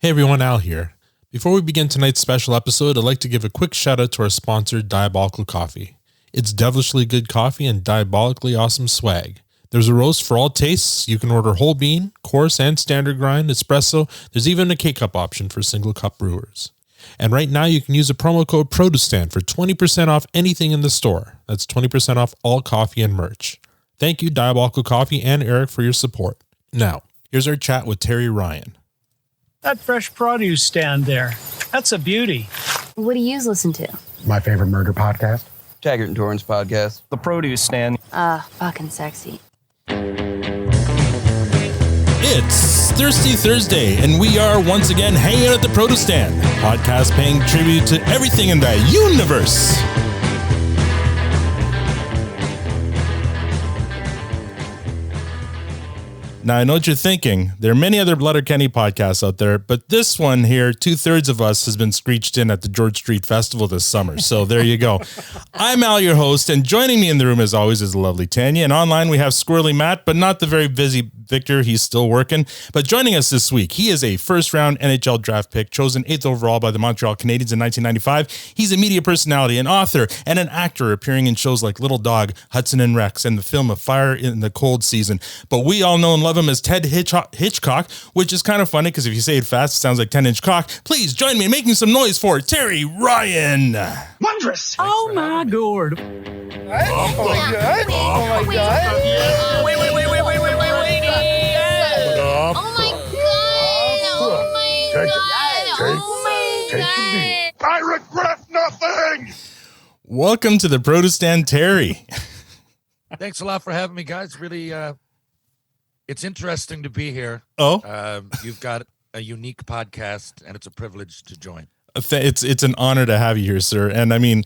Hey everyone, Al here. Before we begin tonight's special episode, I'd like to give a quick shout out to our sponsor, Diabolical Coffee. It's devilishly good coffee and diabolically awesome swag. There's a roast for all tastes. You can order whole bean, coarse, and standard grind, espresso. There's even a K-Cup option for single cup brewers. And right now you can use a promo code PRODUSTAN for 20% off anything in the store. That's 20% off all coffee and merch. Thank you, Diabolical Coffee and Eric, for your support. Now, here's our chat with Terry Ryan. That fresh produce stand there, that's a beauty. What do you listen to? My favorite murder podcast. Taggart and Torrance podcast. The produce stand. Fucking sexy. It's Thirsty Thursday, and we are once again hanging out at the Produce Stand, podcast paying tribute to everything in the universe. Now, I know what you're thinking. There are many other Letterkenny podcasts out there, but this one here, 2/3 of us has been screeched in at the George Street Festival this summer. So there you go. I'm Al, your host, and joining me in the room as always is the lovely Tanya. And online we have Squirrely Matt, but not the very busy Victor. He's still working. But joining us this week, he is a first-round NHL draft pick, chosen 8th overall by the Montreal Canadiens in 1995. He's a media personality, an author, and an actor appearing in shows like Little Dog, Hudson and Rex, and the film of Fire in the Cold Season. But we all know and love him as Ted Hitchcock, which is kind of funny because if you say it fast, it sounds like 10-inch cock. Please join me in making some noise for Terry Ryan. Wondrous! Oh my god! Oh my god! Oh my god! Wait! Oh my god! Oh my god! Oh my god! I regret nothing! Welcome to the Produce Stand, Terry. Thanks a lot for having me, guys. Really, it's interesting to be here. Oh, You've got a unique podcast, and it's a privilege to join. it's an honor to have you here, sir. And I mean,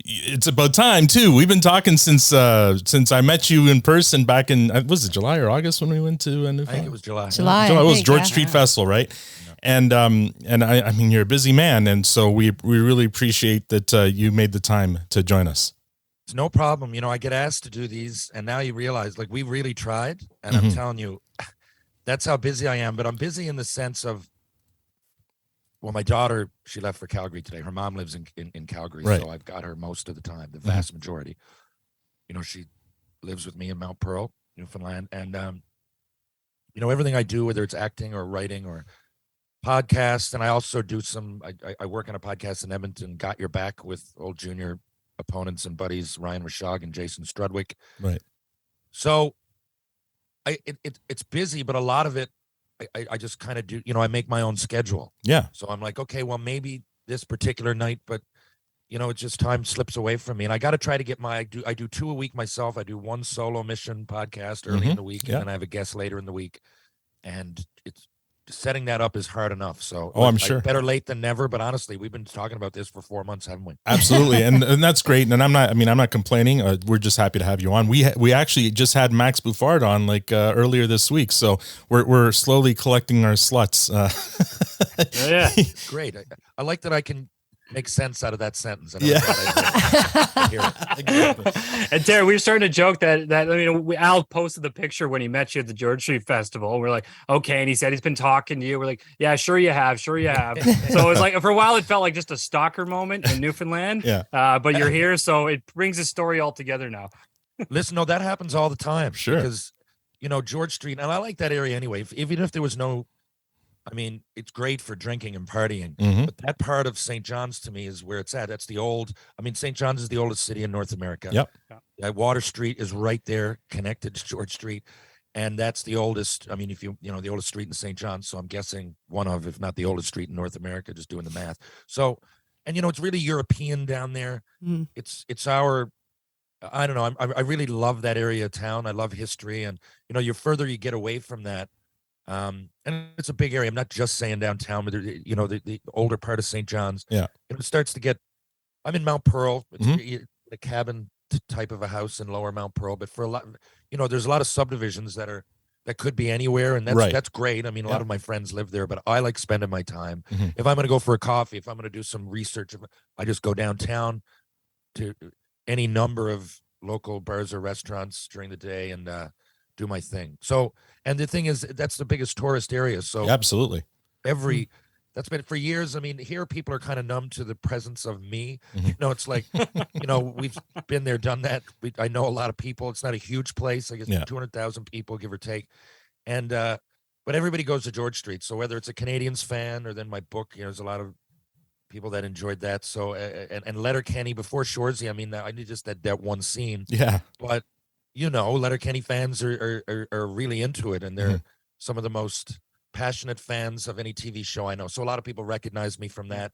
it's about time too. We've been talking since I met you in person back in, was it July or August when we went to Newfoundland? I think it was July. July. It was George Street Festival, right? Yeah. And I mean, you're a busy man, and so we really appreciate that you made the time to join us. It's no problem. You know, I get asked to do these, and now you realize, like, we really tried. And I'm telling you, that's how busy I am. But I'm busy in the sense of, well, my daughter, she left for Calgary today. Her mom lives in Calgary, right. So I've got her most of the time, the vast majority. You know, she lives with me in Mount Pearl, Newfoundland. And, you know, everything I do, whether it's acting or writing or podcasts, and I also do I work on a podcast in Edmonton, Got Your Back, with old junior opponents and buddies Ryan Rashog and Jason Strudwick. Right. So it's busy, but a lot of it I just kind of do, you know, I make my own schedule. Yeah. So I'm like, okay, well, maybe this particular night, but you know, it's just time slips away from me. And I got to try to get I do 2 a week myself. I do one solo mission podcast early in the week, and then I have a guest later in the week. And it's setting that up is hard enough. So I'm sure. Better late than never. But honestly, we've been talking about this for 4 months, haven't we? Absolutely. and that's great. And I'm not complaining. We're just happy to have you on. We actually just had Max Buffard on earlier this week. So we're slowly collecting our sluts. Yeah. Great. I like that I can make sense out of that sentence. Yeah. Exactly. And Terry, we were starting to joke that I mean, Al posted the picture when he met you at the George Street Festival. We're like, okay, and he said he's been talking to you. We're like, yeah, sure you have. So it was like, for a while, it felt like just a stalker moment in Newfoundland. Yeah. But you're here, so it brings the story all together now. Listen, no, that happens all the time. Sure. Because, you know, George Street, and I like that area anyway. Even if there was no, I mean, it's great for drinking and partying, but that part of St. John's to me is where it's at. That's St. John's is the oldest city in North America. Yep. Water Street is right there, connected to George Street. And that's the oldest, I mean, if you know, the oldest street in St. John's. So I'm guessing one of, if not the oldest street in North America, just doing the math. So, and, you know, it's really European down there. It's our, I don't know. I really love that area of town. I love history. And, you know, the further you get away from that, and it's a big area. I'm not just saying downtown, but you know, the older part of St. John's. Yeah. It starts to get, I'm in Mount Pearl. It's a cabin type of a house in Lower Mount Pearl, but for a lot, you know, there's a lot of subdivisions that could be anywhere, and that's great. I mean, a lot of my friends live there, but I like spending my time. If I'm going to go for a coffee, if I'm going to do some research, I just go downtown to any number of local bars or restaurants during the day and do my thing. So, and the thing is, that's the biggest tourist area. So absolutely, every that's been for years. I mean, here people are kind of numb to the presence of me. Mhm. You know, it's like, you know, we've been there, done that. I know a lot of people. It's not a huge place. I guess Yeah. 200,000 people, give or take. And, but everybody goes to George Street. So whether it's a Canadians fan or then my book, you know, there's a lot of people that enjoyed that. So, and Letterkenny before Shoresy, I mean, I need just that one scene. Yeah. But, you know, Letterkenny fans are really into it. And they're Mhm. some of the most passionate fans of any TV show I know. So a lot of people recognize me from that.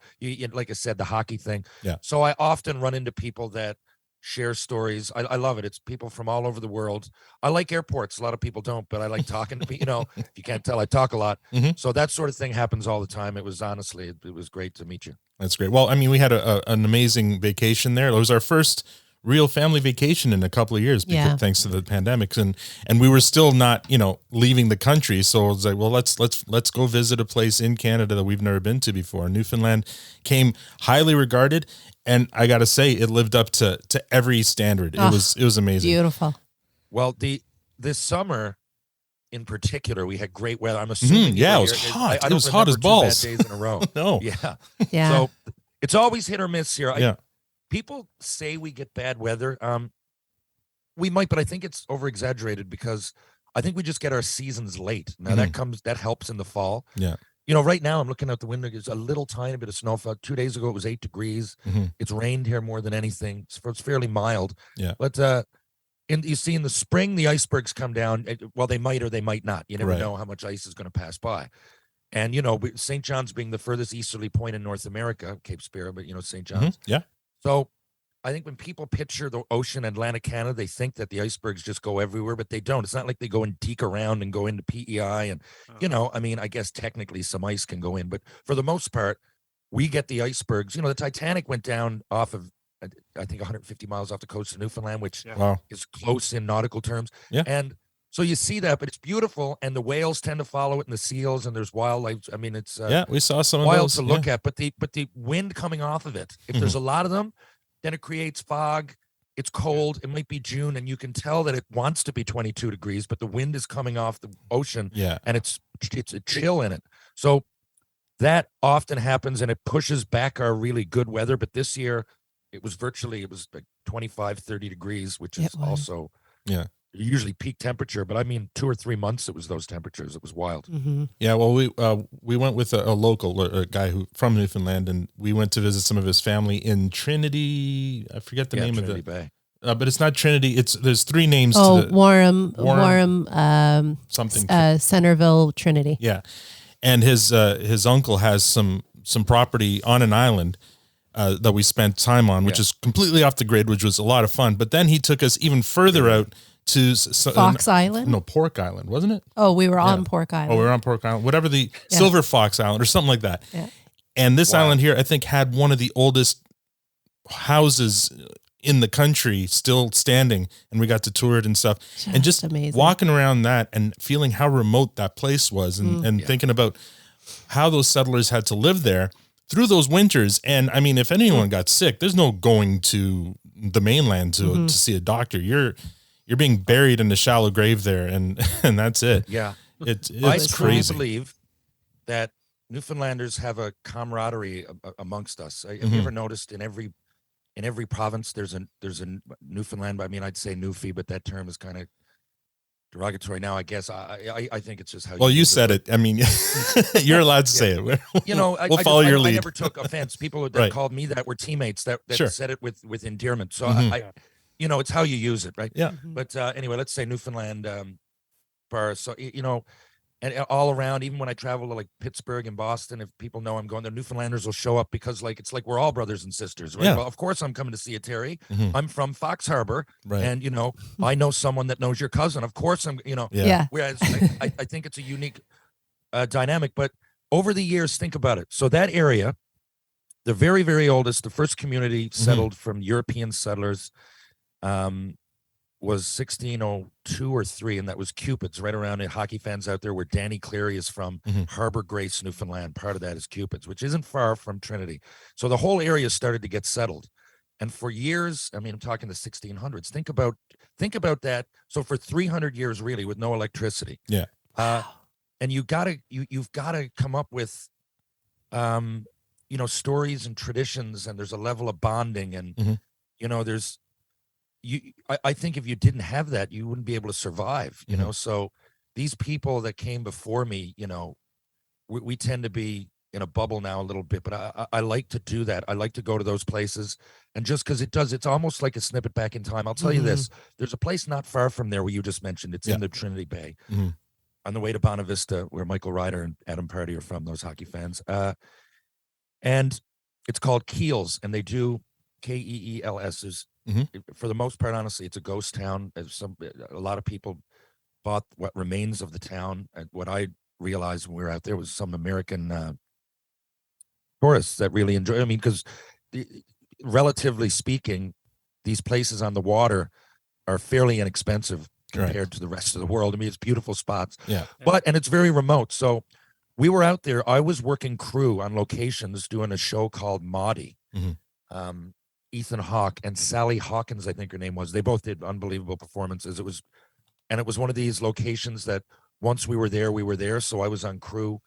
Like I said, the hockey thing. Yeah. So I often run into people that share stories. I love it. It's people from all over the world. I like airports. A lot of people don't, but I like talking to people. You know, if you can't tell, I talk a lot. Mhm. So that sort of thing happens all the time. It was honestly, it was great to meet you. That's great. Well, I mean, we had an amazing vacation there. It was our first real family vacation in a couple of years, because, Yeah. thanks to the pandemic, and we were still not, you know, leaving the country. So it was like, well, let's go visit a place in Canada that we've never been to before. Newfoundland came highly regarded, and I got to say, it lived up to every standard. Oh, It was amazing. Beautiful. Well, this summer in particular, we had great weather. I'm assuming. Yeah, you it were was here. hot. I It don't was hot as remember 2 bad balls. days in a row. No. Yeah. Yeah. So it's always hit or miss here. Yeah. People say we get bad weather. We might, but I think it's over exaggerated because I think we just get our seasons late. Now that helps in the fall. Yeah. You know, right now I'm looking out the window. There's a little tiny bit of snowfall. 2 days ago it was 8 degrees. Mhm. It's rained here more than anything. It's fairly mild. Yeah. But you see in the spring the icebergs come down. Well, they might or they might not. You never Right. know how much ice is going to pass by. And you know, St. John's being the furthest easterly point in North America, Cape Spear, but you know, St. John's. Yeah. So I think when people picture the ocean, Atlantic Canada, they think that the icebergs just go everywhere, but they don't. It's not like they go and deke around and go into PEI. And, you know, I mean, I guess technically some ice can go in, but for the most part, we get the icebergs. You know, the Titanic went down off of, I think, 150 miles off the coast of Newfoundland, which Wow. is close in nautical terms. Yeah. And so you see that, but it's beautiful. And the whales tend to follow it, and the seals, and there's wildlife. I mean, it's Yeah, we saw some of wild those. to look at, but the wind coming off of it, if there's a lot of them, then it creates fog. It's cold. It might be June, and you can tell that it wants to be 22 degrees, but the wind is coming off the ocean, Yeah. and it's a chill in it. So that often happens, and it pushes back our really good weather. But this year, it was like 25, 30 degrees, which is It was. also Yeah. usually peak temperature. But I mean, 2 or 3 months, it was those temperatures. It was wild. Mm-hmm. Yeah, well, we went with a local, a guy who from Newfoundland, and we went to visit some of his family in Trinity. I forget the name Trinity of the, Bay. but it's not Trinity. There's 3 names Oh, to the Warham, something. Centerville, Trinity. Yeah, and his uncle has some property on an island that we spent time on, which is completely off the grid, which was a lot of fun. But then he took us even further out to Fox Island? No, Pork Island, wasn't it? Oh, we were on Pork Island. Oh, we were on Pork Island, whatever Silver Fox Island or something like that. Yeah. And this island here, I think, had one of the oldest houses in the country still standing, and we got to tour it and stuff. And just amazing. walking around that and feeling how remote that place was, and thinking about how those settlers had to live there through those winters. And I mean, if anyone got sick, there's no going to the mainland to see a doctor. You're being buried in a shallow grave there, and that's it. Yeah. It's I crazy. believe that Newfoundlanders have a camaraderie amongst us. Have Mm-hmm. you ever noticed in every province there's a Newfoundland? I mean, I'd say Newfie, but that term is kind of derogatory now. I guess I think it's just how. Well, you use said it. I mean, you're allowed to say it. You know, we'll follow your lead. I never took offense. People that Right. called me that were teammates that Sure. said it with endearment. So Mhm. you know, it's how you use it, right? Yeah. But anyway, let's say Newfoundland bar. So you know, and all around, even when I travel to like Pittsburgh and Boston, if people know I'm going there, Newfoundlanders will show up because like it's like we're all brothers and sisters, right? Yeah. Well, of course I'm coming to see you, Terry. Mhm. I'm from Fox Harbor, Right. and you know, I know someone that knows your cousin. Of course I'm, you know. Yeah. Yeah. Whereas I think it's a unique dynamic. But over the years, think about it. So that area, the very, very oldest, the first community settled from European settlers, was 1602 or 3, and that was Cupid's, right around it. Hockey fans out there where Danny Cleary is from, Harbor Grace, Newfoundland. Part of that is Cupid's, which isn't far from Trinity. So the whole area started to get settled. And for years, I mean, I'm talking the 1600s. Think about that. So for 300 years, really, with no electricity. Yeah. And you've got to come up with stories and traditions, and there's a level of bonding, and Mhm. there's I think if you didn't have that, you wouldn't be able to survive. So these people that came before me, we tend to be in a bubble now a little bit, but I like to do that. I like to go to those places, and just because it's almost like a snippet back in time. I'll tell you this: there's a place not far from there where you just mentioned. It's Yeah. in the Trinity Bay, Mhm. on the way to Bonavista, where Michael Ryder and Adam Party are from. Those hockey fans, and it's called Keels, and they do Keels. Mhm. For the most part, honestly, it's a ghost town. A lot of people bought what remains of the town. And what I realized when we were out there was some American tourists that really enjoy. I mean, because relatively speaking, these places on the water are fairly inexpensive compared to the rest of the world. I mean, it's beautiful spots, Yeah. and it's very remote. So we were out there. I was working crew on locations doing a show called Maudie. Mhm. Ethan Hawke and Sally Hawkins, I think her name was. They both did unbelievable performances. It was one of these locations that once we were there. So I was on crew,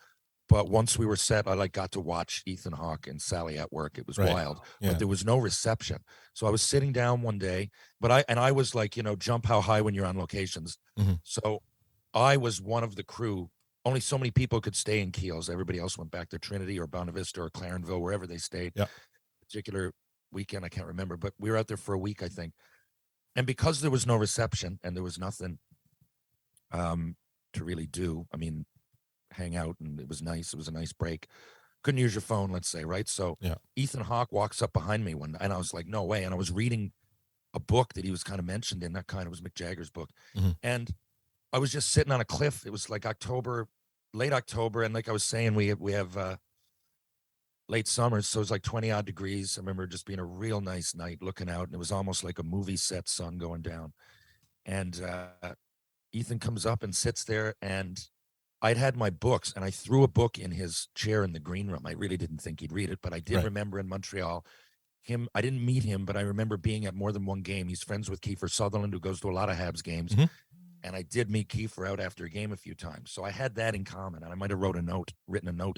but once we were set, I got to watch Ethan Hawke and Sally at work. It was Right. wild, Yeah. but there was no reception. So I was sitting down one day, but I was like, jump how high when you're on locations. Mhm. So I was one of the crew. Only so many people could stay in Keels. Everybody else went back to Trinity or Bonavista or Clarenville, wherever they stayed. Yeah. Particular weekend, I can't remember, but we were out there for a week, I think. And because there was no reception and there was nothing to really do, I mean, hang out, and it was nice. It was a nice break. Couldn't use your phone, let's say, right? So Yeah. Ethan Hawke walks up behind me and I was like, no way. And I was reading a book that he was kind of mentioned in. It was Mick Jagger's book. Mhm. And I was just sitting on a cliff. It was like late October. And like I was saying, we have late summer, so it was like 20 odd degrees. I remember just being a real nice night looking out, and it was almost like a movie set, sun going down. And Ethan comes up and sits there, and I'd had my books, and I threw a book in his chair in the green room. I really didn't think he'd read it, but I did Right. remember in Montreal, I didn't meet him, but I remember being at more than one game. He's friends with Kiefer Sutherland, who goes to a lot of Habs games. Mhm. And I did meet Kiefer out after a game a few times. So I had that in common, and I might have written a note.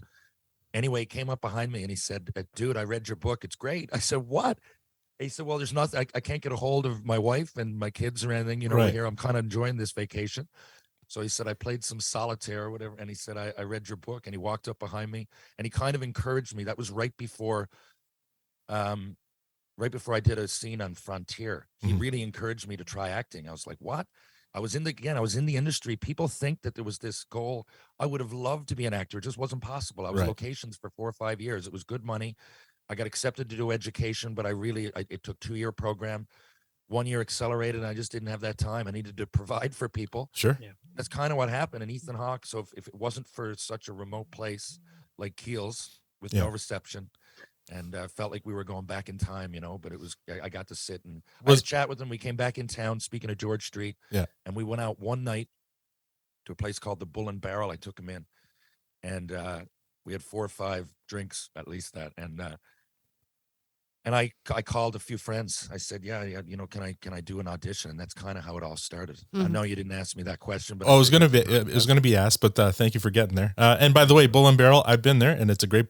Anyway, he came up behind me and he said, dude, I read your book. It's great. I said, what? He said, well, there's nothing. I can't get a hold of my wife and my kids or anything. We're Right. here. I'm kind of enjoying this vacation. So he said, I played some solitaire or whatever. And he said, I read your book. And he walked up behind me and he kind of encouraged me. That was right before I did a scene on Frontier. He Mhm. really encouraged me to try acting. I was like, what? I was in the industry. People think that there was this goal. I would have loved to be an actor. It just wasn't possible. I was Right. locations for 4 or 5 years. It was good money. I got accepted to do education, but it took 2-year program, 1 year accelerated. And I just didn't have that time. I needed to provide for people. Sure. That's kind of what happened in Ethan Hawke. So if it wasn't for such a remote place like Keels with no reception, and felt like we were going back in time, but it was, I got to sit and I had a chat with him. We came back in town, speaking of George Street. Yeah. And we went out one night to a place called the Bull and Barrel. I took him in, and we had 4 or 5 drinks, at least that. And I called a few friends. I said, yeah, can I do an audition? And that's kind of how it all started. I Mhm. know you didn't ask me that question, but Oh, it was gonna be asked, but thank you for getting there. And by the way, Bull and Barrel, I've been there, and it's a great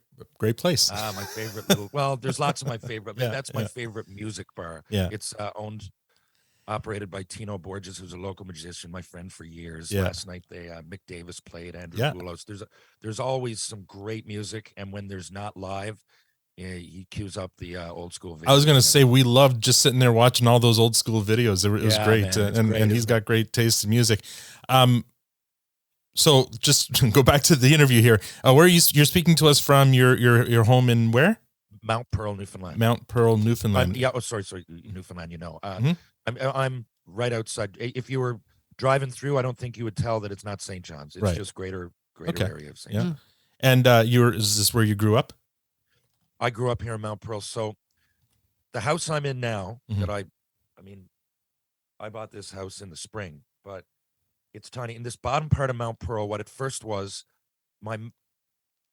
place. My favorite little. Well, there's lots of my favorite. Yeah, That's my favorite music bar. Yeah. It's operated by Tino Borges, who's a local musician, my friend for years. Yeah. Last night Mick Davis played, Andrew Yeah. Boulos. There's always some great music, and when there's not live, he cues up the old school videos. I was gonna say we loved just sitting there watching all those old school videos. It was Yeah, great, man, it's and great, he's isn't got great taste in music. So just go back to the interview here. Where are you're speaking to us from? Your home in where? Mount Pearl, Newfoundland. Mount Pearl, Newfoundland. Sorry, Newfoundland. Mhm. I'm right outside. If you were driving through, I don't think you would tell that it's not St. John's. It's Right. just greater Okay. area of St. Yeah. John's. And is this where you grew up? I grew up here in Mount Pearl. So the house I'm in now, Mhm. that I bought this house in the spring, but it's tiny. In this bottom part of Mount Pearl, what it first was, my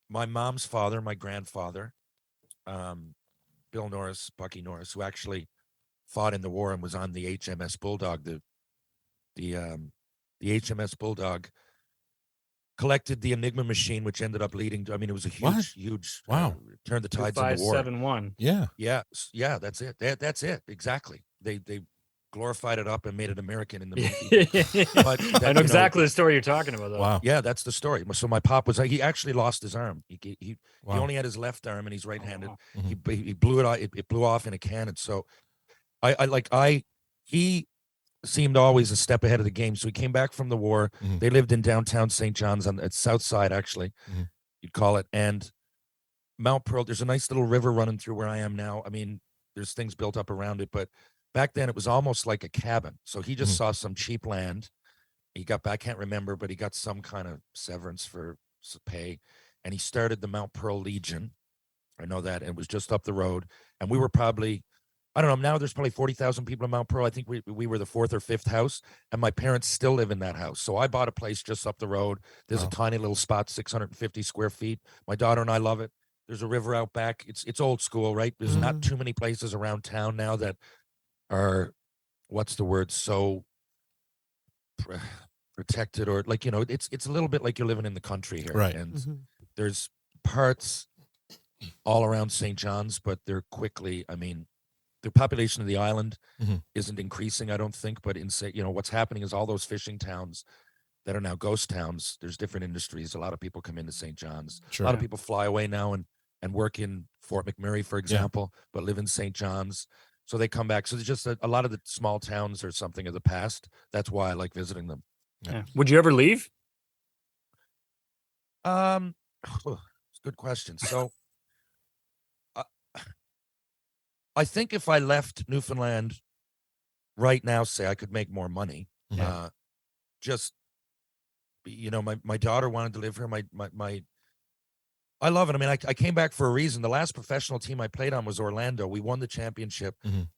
mom's father, my grandfather, Bill Norris, Bucky Norris, who actually fought in the war and was on the HMS Bulldog. The HMS Bulldog collected the Enigma machine, which ended up leading to, I mean, it was a huge, Wow. turned the tides of the war. 2571. Yeah. Yeah, that's it. That's it. Exactly. They glorified it up and made it American in the movie. But I that, know exactly the story you're talking about, though. Wow. Yeah, that's the story. So my pop was, he actually lost his arm. He Wow. only had his left arm and he's right-handed. wow. He blew it out. It blew off in a cannon. So he seemed always a step ahead of the game. So he came back from the war. Mhm. They lived in downtown St. John's on the south side, actually, Mhm. you'd call it. And Mount Pearl, there's a nice little river running through where I am now. I mean, there's things built up around it, but back then it was almost like a cabin. So he just Mhm. saw some cheap land. He got back, I can't remember, but he got some kind of severance for pay. And he started the Mount Pearl Legion. I know that. And it was just up the road. And we were probably, I don't know, now there's probably 40,000 people in Mount Pearl. I think we were the 4th or 5th house. And my parents still live in that house. So I bought a place just up the road. There's Wow. a tiny little spot, 650 square feet. My daughter and I love it. There's a river out back. It's old school, right? There's not too many places around town now that are, what's the word, so protected, or like, it's a little bit like you're living in the country here. Right. And there's parts all around St. John's, but they're quickly, I mean, the population of the island Mhm. isn't increasing, I don't think, but what's happening is all those fishing towns that are now ghost towns, there's different industries. A lot of people come into St. John's. Sure. A lot of people fly away now and work in Fort McMurray, for example, but live in St. John's. So they come back. So there's just a lot of the small towns are something of the past. That's why I like visiting them. Yeah. Would you ever leave? It's a good question. So I think if I left Newfoundland right now, say, I could make more money. Yeah. Just, my daughter wanted to live here. I love it. I mean, I came back for a reason. The last professional team I played on was Orlando. We won the championship. Mhm.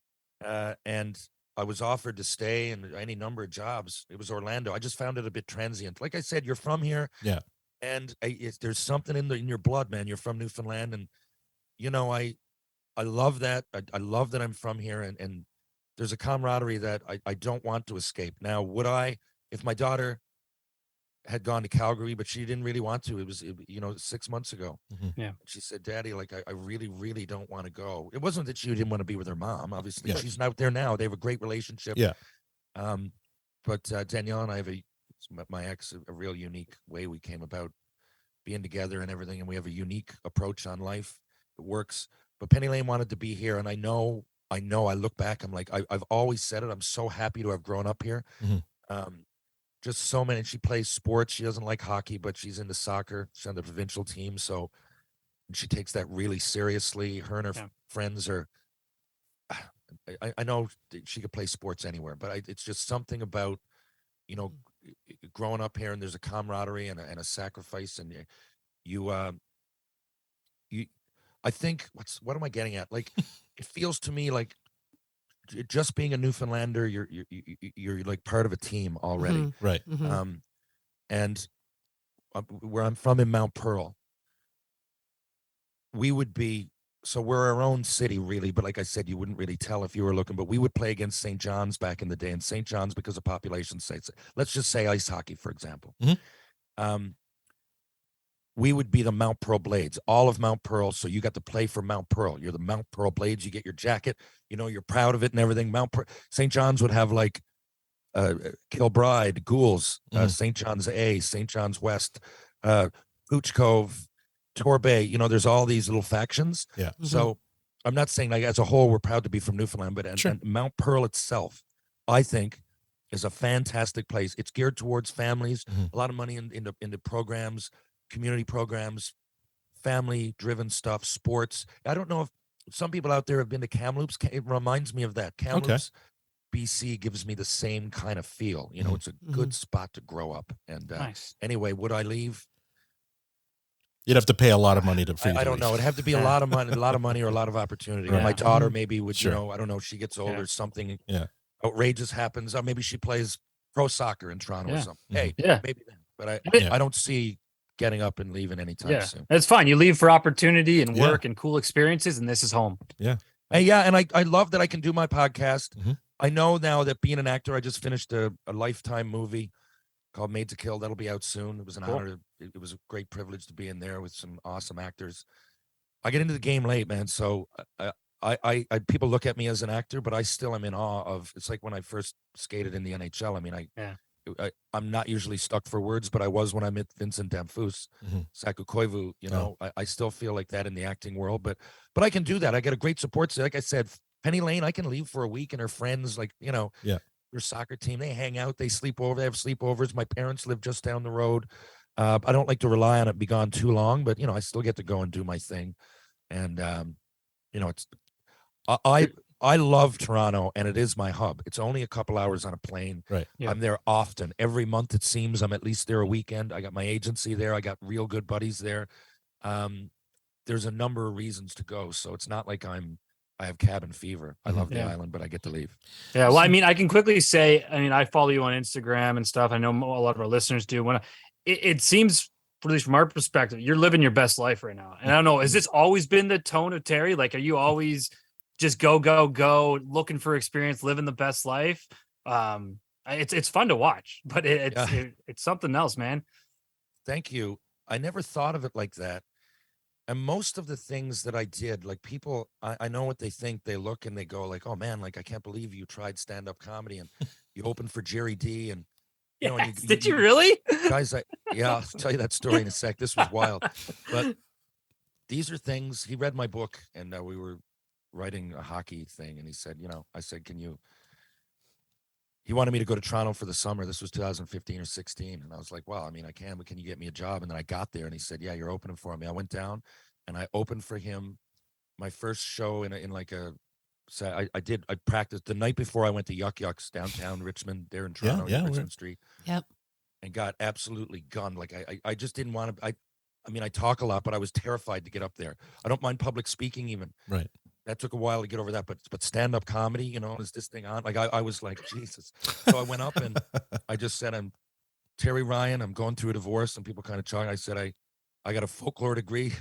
And I was offered to stay in any number of jobs. It was Orlando. I just found it a bit transient. Like I said, you're from here. Yeah. And there's something in your blood, man. You're from Newfoundland. And, I love that. I love that I'm from here. And there's a camaraderie that I don't want to escape. Now, would I, if my daughter had gone to Calgary, but she didn't really want to. It was 6 months ago. Mhm. Yeah. She said, Daddy, like, I really, really don't want to go. It wasn't that she didn't want to be with her mom. Obviously, Yeah. she's out there now. They have a great relationship. Yeah. But Danielle and I have my ex, a real unique way we came about being together and everything. And we have a unique approach on life. It works. But Penny Lane wanted to be here. And I know, I look back, I'm like, I've always said it. I'm so happy to have grown up here. Mhm. Just so many. She plays sports. She doesn't like hockey, but she's into soccer. She's on the provincial team. So she takes that really seriously. Her and her friends are, I know she could play sports anywhere, but it's just something about, growing up here, and there's a camaraderie and a sacrifice. And I think, what am I getting at? Like, it feels to me like just being a Newfoundlander, you're like part of a team already. Right. And where I'm from in Mount Pearl, we're our own city, really. But like I said, you wouldn't really tell if you were looking, but we would play against St. John's back in the day. And St. John's, because of population sites, let's just say ice hockey, for example. We would be the Mount Pearl Blades, all of Mount Pearl. So you got to play for Mount Pearl. You're the Mount Pearl Blades. You get your jacket, you're proud of it and everything. St. John's would have like Kilbride, Ghouls, St. John's A, St. John's West, Hooch Cove, Torbay. There's all these little factions. Yeah. So I'm not saying, like, as a whole, we're proud to be from Newfoundland, but and Mount Pearl itself, I think, is a fantastic place. It's geared towards families, a lot of money into programs, community programs, family-driven stuff, sports. I don't know if some people out there have been to Kamloops. It reminds me of that. Kamloops, BC gives me the same kind of feel. It's a good spot to grow up. And Nice. Anyway, would I leave? You'd have to pay a lot of money to. I don't know. It'd have to be a lot of money, or a lot of opportunity. Or my daughter maybe would. I don't know. She gets older, something outrageous happens. Or maybe she plays pro soccer in Toronto or something. Hey, maybe then. But I don't see getting up and leaving anytime soon. It's fine. You leave for opportunity and work and cool experiences, and this is home. Yeah. And I love that I can do my podcast. I know now that being an actor, I just finished a Lifetime movie called Made to Kill. That'll be out soon. It was an Cool. honor. It was a great privilege to be in there with some awesome actors. I get into the game late, man. So I people look at me as an actor, but I still am in awe of. It's like when I first skated in the NHL. I mean, I'm not usually stuck for words, but I was when I met Vincent Damphus, Saku Koivu. You know, I still feel like that in the acting world, but I can do that. I get a great support. Like I said, Penny Lane, I can leave for a week, and her friends, like, you know, her soccer team, they hang out, they sleep over, they have sleepovers. My parents live just down the road. I don't like to rely on it, be gone too long, but you know, I still get to go and do my thing. And you know, it's I love Toronto, and it is my hub. It's only a couple hours on a plane. Right. Yeah. I'm there often. Every month, it seems, I'm at least there a weekend. I got my agency there. I got real good buddies there. There's a number of reasons to go, so it's not like I have cabin fever. I love the island, but I get to leave. Yeah. Well, I mean, I can quickly say, I mean, I follow you on Instagram and stuff. I know a lot of our listeners do. When it seems, at least from our perspective, you're living your best life right now. And I don't know, has this always been the tone of Terry? Like, are you always just go, looking for experience, living the best life? It's fun to watch, but it's something else, man. Thank you. I never thought of it like that. And most of the things that I did, like people, I know what they think. They look and they go like, oh man, like, I can't believe you tried stand-up comedy and you opened for Jerry D. And you know, and Did you really? guys, I'll tell you that story in a sec. This was wild. But these are things, he read my book, and we were writing a hockey thing, and he said, you know, I said, he wanted me to go to Toronto for the summer. This was 2015 or 16. And I was like, well, I mean, I can, but can you get me a job? And then I got there, and he said, yeah, you're opening for me. I went down and I opened for him my first show I practiced the night before. I went to Yuck Yucks downtown Richmond, there in Toronto, Richmond Street. Yep. And got absolutely gunned. Like I just didn't want to, I mean, I talk a lot, but I was terrified to get up there. I don't mind public speaking even. Right. That took a while to get over that, but stand-up comedy, you know, is this thing on? Like I was like, Jesus. So I went up and I just said, I'm Terry Ryan. I'm going through a divorce. And people kind of chucked. I said, I got a folklore degree.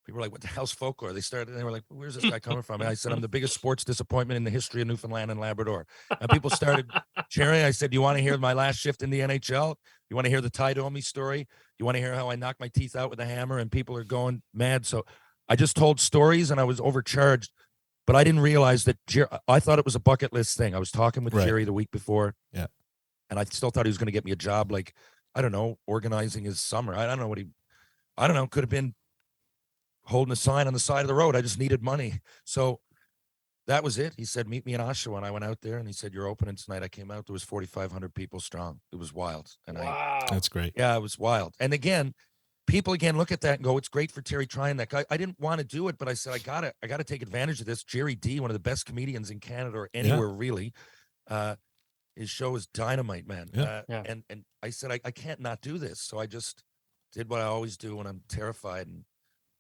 People were like, what the hell's folklore? They were like, where's this guy coming from? And I said, I'm the biggest sports disappointment in the history of Newfoundland and Labrador. And people started cheering. I said, you want to hear my last shift in the NHL? You want to hear the Ty Domi story? You want to hear how I knocked my teeth out with a hammer? And people are going mad. So I just told stories, and I was overcharged, but I didn't realize that I thought it was a bucket list thing. I was talking with Jerry the week before. Yeah. And I still thought he was going to get me a job, like, I don't know, organizing his summer. I don't know, could have been holding a sign on the side of the road. I just needed money. So that was it. He said, meet me in Oshawa. And I went out there, and he said, you're opening tonight. I came out, there was 4,500 people strong. It was wild. And That's great. yeah, it was wild. And again, people look at that and go, it's great for Terry trying that. I didn't want to do it, but I said, I gotta take advantage of this. Jerry D, one of the best comedians in Canada or anywhere really. His show is dynamite, man. And I said, I can't not do this. So I just did what I always do when I'm terrified. And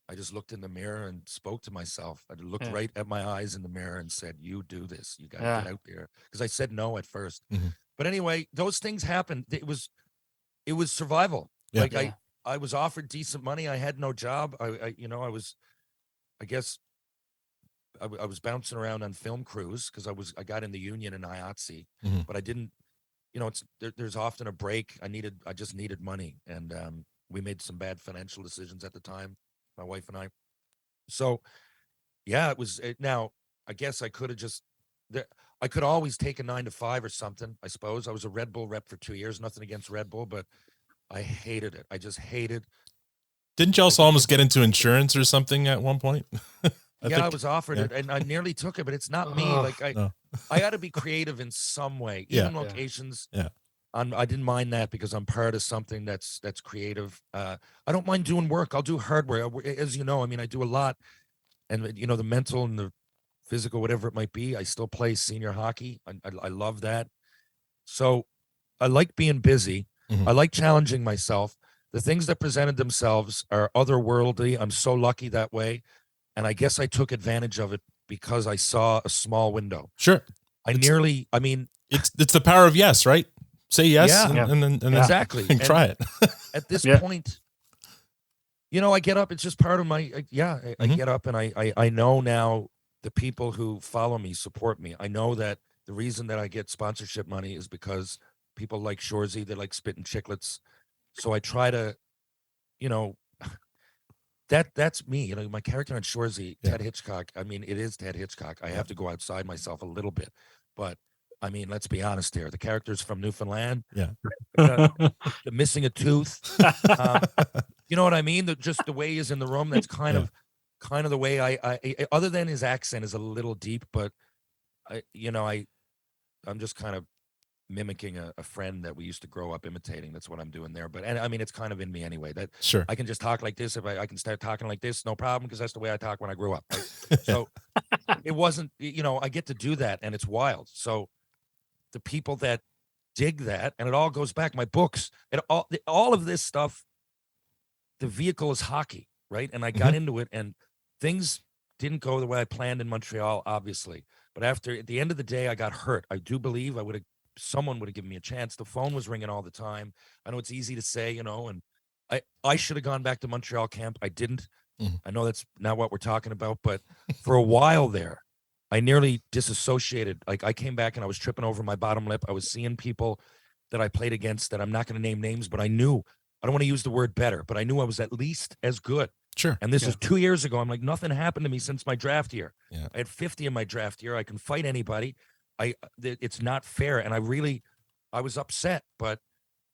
I just looked in the mirror and spoke to myself. I looked right at my eyes in the mirror and said, you do this. You got to get out there. Because I said no at first. But anyway, those things happened. It was survival. I was offered decent money. I had no job. I was bouncing around on film crews because I got in the union in IATSE, but I didn't, you know, there's often a break. I just needed money. And we made some bad financial decisions at the time, my wife and I. So yeah, now I guess I could have I could always take a 9 to 5 or something. I suppose I was a Red Bull rep for 2 years, nothing against Red Bull, but I hated it. I just hated. Didn't you also almost get into insurance or something at one point? I was offered it, and I nearly took it, but it's not me. Like I got to be creative in some way. Even locations. Yeah. I didn't mind that because I'm part of something that's creative. I don't mind doing work. I'll do hardware. As you know, I mean, I do a lot, and you know, the mental and the physical, whatever it might be. I still play senior hockey. I love that. So I like being busy. I like challenging myself. The things that presented themselves are otherworldly. I'm so lucky that way. And I guess I took advantage of it because I saw a small window. Sure. It's the power of yes, right? Say yes and exactly. And try it. At this point, you know, I get up. It's just part of my, I get up and I know now the people who follow me support me. I know that the reason that I get sponsorship money is because people like Shoresy, they like spitting chiclets. So I try to, you know, that's me. You know, my character on Shoresy, Ted Hitchcock. I mean, it is Ted Hitchcock. I have to go outside myself a little bit, but I mean, let's be honest here. The character's from Newfoundland. Yeah. The missing a tooth. You know what I mean? Just the way he's in the room. That's kind of the way I other than his accent is a little deep, but I'm just kind of mimicking a friend that we used to grow up imitating. That's what I'm doing there. And I mean, it's kind of in me anyway. That Sure. I can just talk like this. If I can start talking like this, no problem, because that's the way I talk when I grew up. Right? So it wasn't, I get to do that, and it's wild. So the people that dig that, and it all goes back, my books, and all of this stuff, the vehicle is hockey, right? And I got into it, and things didn't go the way I planned in Montreal, obviously. But at the end of the day, I got hurt. I do believe someone would have given me a chance. The phone was ringing all the time. I know it's easy to say, and I should have gone back to Montreal camp. I didn't. I know that's not what we're talking about, but for a while there, I nearly disassociated. Like, I came back and I was tripping over my bottom lip. I was seeing people that I played against that I'm not going to name names, but I knew, I don't want to use the word better, but I knew I was at least as good. Sure. And this is 2 years ago. I'm like, nothing happened to me since my draft year. Yeah. I had 50 in my draft year. I can fight anybody. It's not fair. And I was upset, but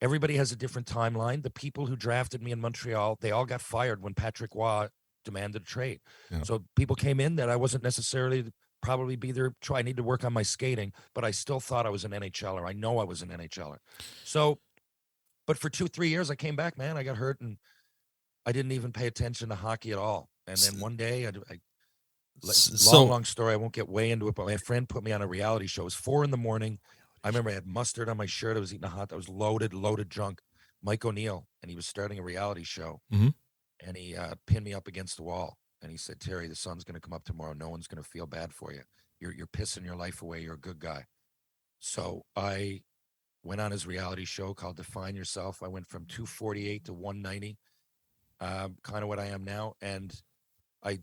everybody has a different timeline. The people who drafted me in Montreal, they all got fired when Patrick Waugh demanded a trade. Yeah. So people came in that I wasn't necessarily probably be there. I need to work on my skating, but I still thought I was an NHLer. I know I was an NHLer. So, but for 2-3 years, I came back, man. I got hurt, and I didn't even pay attention to hockey at all. And then one day, long story, I won't get way into it, but my friend put me on a reality show. It was 4 a.m. I remember I had mustard on my shirt. I was eating I was loaded drunk. Mike O'Neill, and he was starting a reality show. And he pinned me up against the wall. And he said, Terry, the sun's going to come up tomorrow. No one's going to feel bad for you. You're pissing your life away. You're a good guy. So I went on his reality show called Define Yourself. I went from 248 to 190, kind of what I am now. And I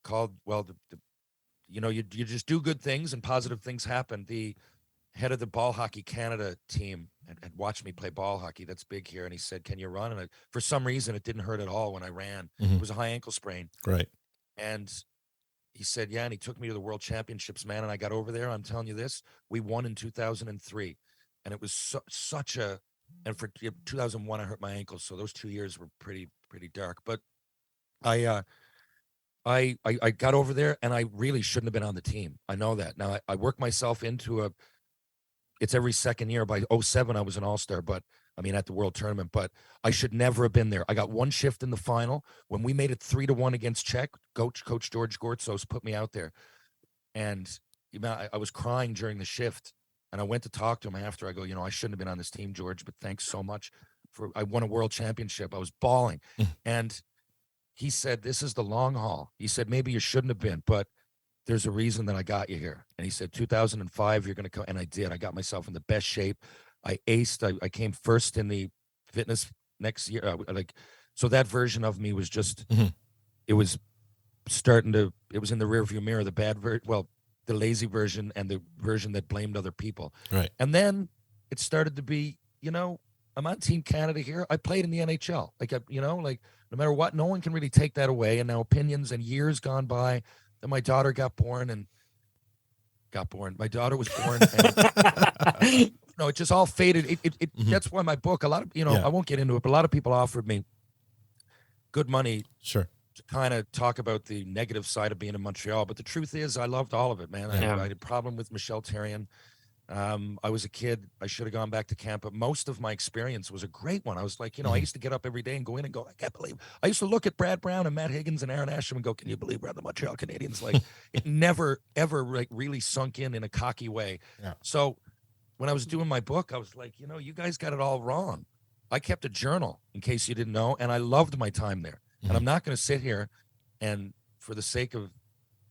called, you just do good things and positive things happen. The head of the Ball Hockey Canada team had watched me play ball hockey. That's big here. And he said, can you run? And for some reason, it didn't hurt at all when I ran. It was a high ankle sprain. Right. And he said, yeah. And he took me to the World Championships, man. And I got over there. I'm telling you this, we won in 2003. And it was and for 2001, I hurt my ankle. So those 2 years were pretty dark. But I got over there, and I really shouldn't have been on the team. I know that. Now I worked myself into it's every second year. By 2007, I was an all-star, at the World Tournament, but I should never have been there. I got one shift in the final. When we made it 3-1 against Czech, Coach George Gortzos put me out there. And I was crying during the shift, and I went to talk to him after. I go, I shouldn't have been on this team, George, but thanks so much. I won a world championship. I was bawling. And he said, this is the long haul. He said, maybe you shouldn't have been, but there's a reason that I got you here. And he said, 2005, you're going to come. And I did. I got myself in the best shape. I aced. I came first in the fitness next year. So that version of me was just, it was it was in the rearview mirror, the bad the lazy version and the version that blamed other people. Right. And then it started to be, I'm on Team Canada here. I played in the NHL. No matter what, no one can really take that away. And now opinions and years gone by. Then my daughter got born. My daughter was born. And, it just all faded. That's why my book, a lot of, I won't get into it, but a lot of people offered me good money. Sure. To kind of talk about the negative side of being in Montreal. But the truth is, I loved all of it, man. I had a problem with Michel Therrien. I was a kid. I should have gone back to camp, but most of my experience was a great one. I was like, I used to get up every day and go in and go, I can't believe. I used to look at Brad Brown and Matt Higgins and Aaron Asham and go, can you believe we're the Montreal Canadiens? Like, it never, ever really sunk in a cocky way. Yeah. So when I was doing my book, I was like, you guys got it all wrong. I kept a journal, in case you didn't know, and I loved my time there. And I'm not going to sit here and, for the sake of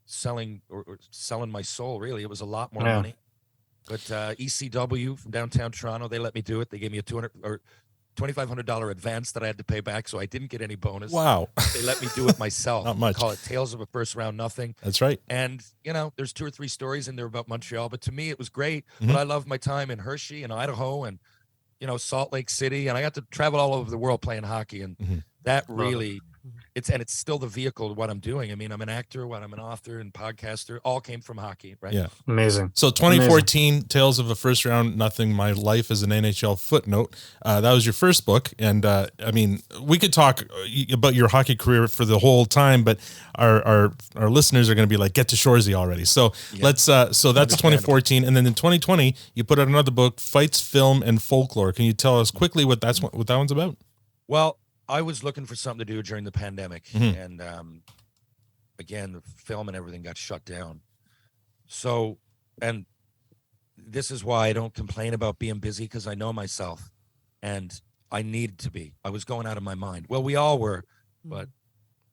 selling or selling my soul, really, it was a lot more money. But ECW from downtown Toronto, they let me do it. They gave me a $2,500 advance that I had to pay back, so I didn't get any bonus. Wow. They let me do it myself. Not much. Call it Tales of a First Round Nothing. That's right. And, there's 2 or 3 stories in there about Montreal, but to me it was great. But I loved my time in Hershey and Idaho, and Salt Lake City, and I got to travel all over the world playing hockey, and that really, it's still the vehicle to what I'm doing. I mean, I'm an actor, I'm an author and podcaster, all came from hockey, right? Yeah. Amazing. So 2014, Tales of a First Round Nothing, My Life as an NHL Footnote. That was your first book. And I mean, we could talk about your hockey career for the whole time, but our listeners are going to be like, get to Shoresy already. So let's, so that's 2014. And then in 2020, you put out another book, Fights, Film, and Folklore. Can you tell us quickly what that one's about? Well, I was looking for something to do during the pandemic, and again, the film and everything got shut down. So, and this is why I don't complain about being busy, because I know myself, and I needed to be. I was going out of my mind. Well, we all were, but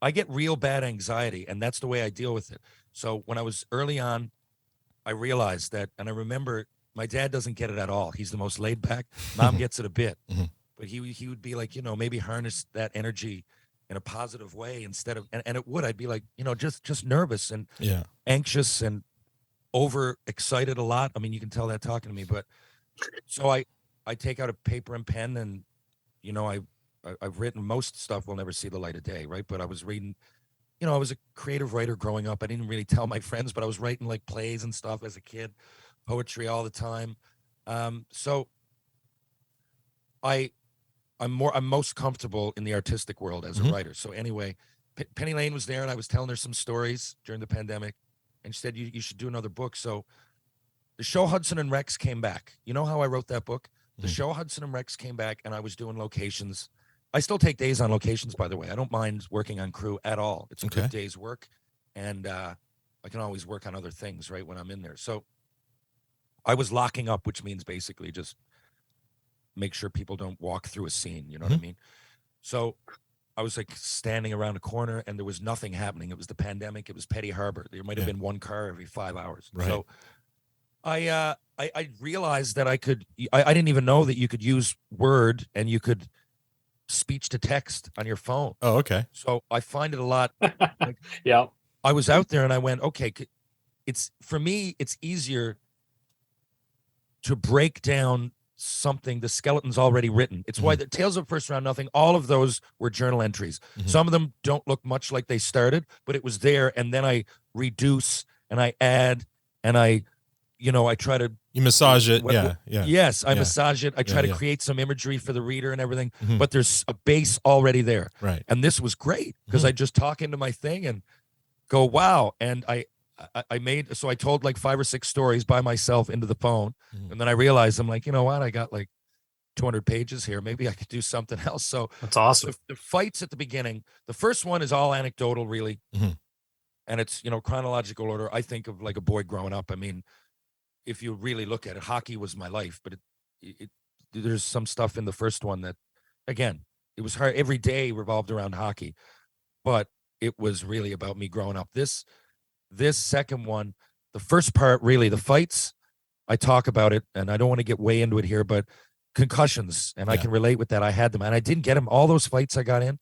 I get real bad anxiety, and that's the way I deal with it. So when I was early on, I realized that, and I remember my dad doesn't get it at all. He's the most laid back. Mom gets it a bit. But he would be like, maybe harness that energy in a positive way instead of, and it would, I'd be like, just nervous and anxious and overexcited a lot. I mean, you can tell that talking to me, but so I take out a paper and pen, and, I've written, most stuff will never see the light of day. Right. But I was reading, I was a creative writer growing up. I didn't really tell my friends, but I was writing like plays and stuff as a kid, poetry all the time. So I'm most comfortable in the artistic world as a writer. So anyway, Penny Lane was there, and I was telling her some stories during the pandemic, and she said, you should do another book. So the show Hudson and Rex came back. You know how I wrote that book? The show Hudson and Rex came back, and I was doing locations. I still take days on locations, by the way. I don't mind working on crew at all. It's a good day's work, and I can always work on other things, right, when I'm in there. So I was locking up, which means basically just make sure people don't walk through a scene. You know what I mean? So I was like standing around a corner, and there was nothing happening. It was the pandemic. It was Petty Harbor. There might have been one car every 5 hours. Right. So I realized that I didn't even know that you could use Word and you could speech to text on your phone. Oh, okay. So I find it a lot. Yeah. I was out there and I went, okay, for me, it's easier to break down something, the skeleton's already written. It's why the Tales of First Round Nothing, all of those were journal entries. Some of them don't look much like they started, but it was there. And then I reduce and I add and I try to... You massage it. Yes, I massage it. I try to create some imagery for the reader and everything, but there's a base already there. Right. And this was great because I just talk into my thing and go, wow. And I told like 5 or 6 stories by myself into the phone. And then I realized, I'm like, you know what? I got like 200 pages here. Maybe I could do something else. So that's awesome. The fights at the beginning, the first one is all anecdotal, really. And it's, chronological order. I think of like a boy growing up. I mean, if you really look at it, hockey was my life, but there's some stuff in the first one that, again, it was hard. Every day revolved around hockey, but it was really about me growing up. This second one, the first part, really, the fights, I talk about it, and I don't want to get way into it here, but concussions, and I can relate with that. I had them, and I didn't get them. All those fights I got in,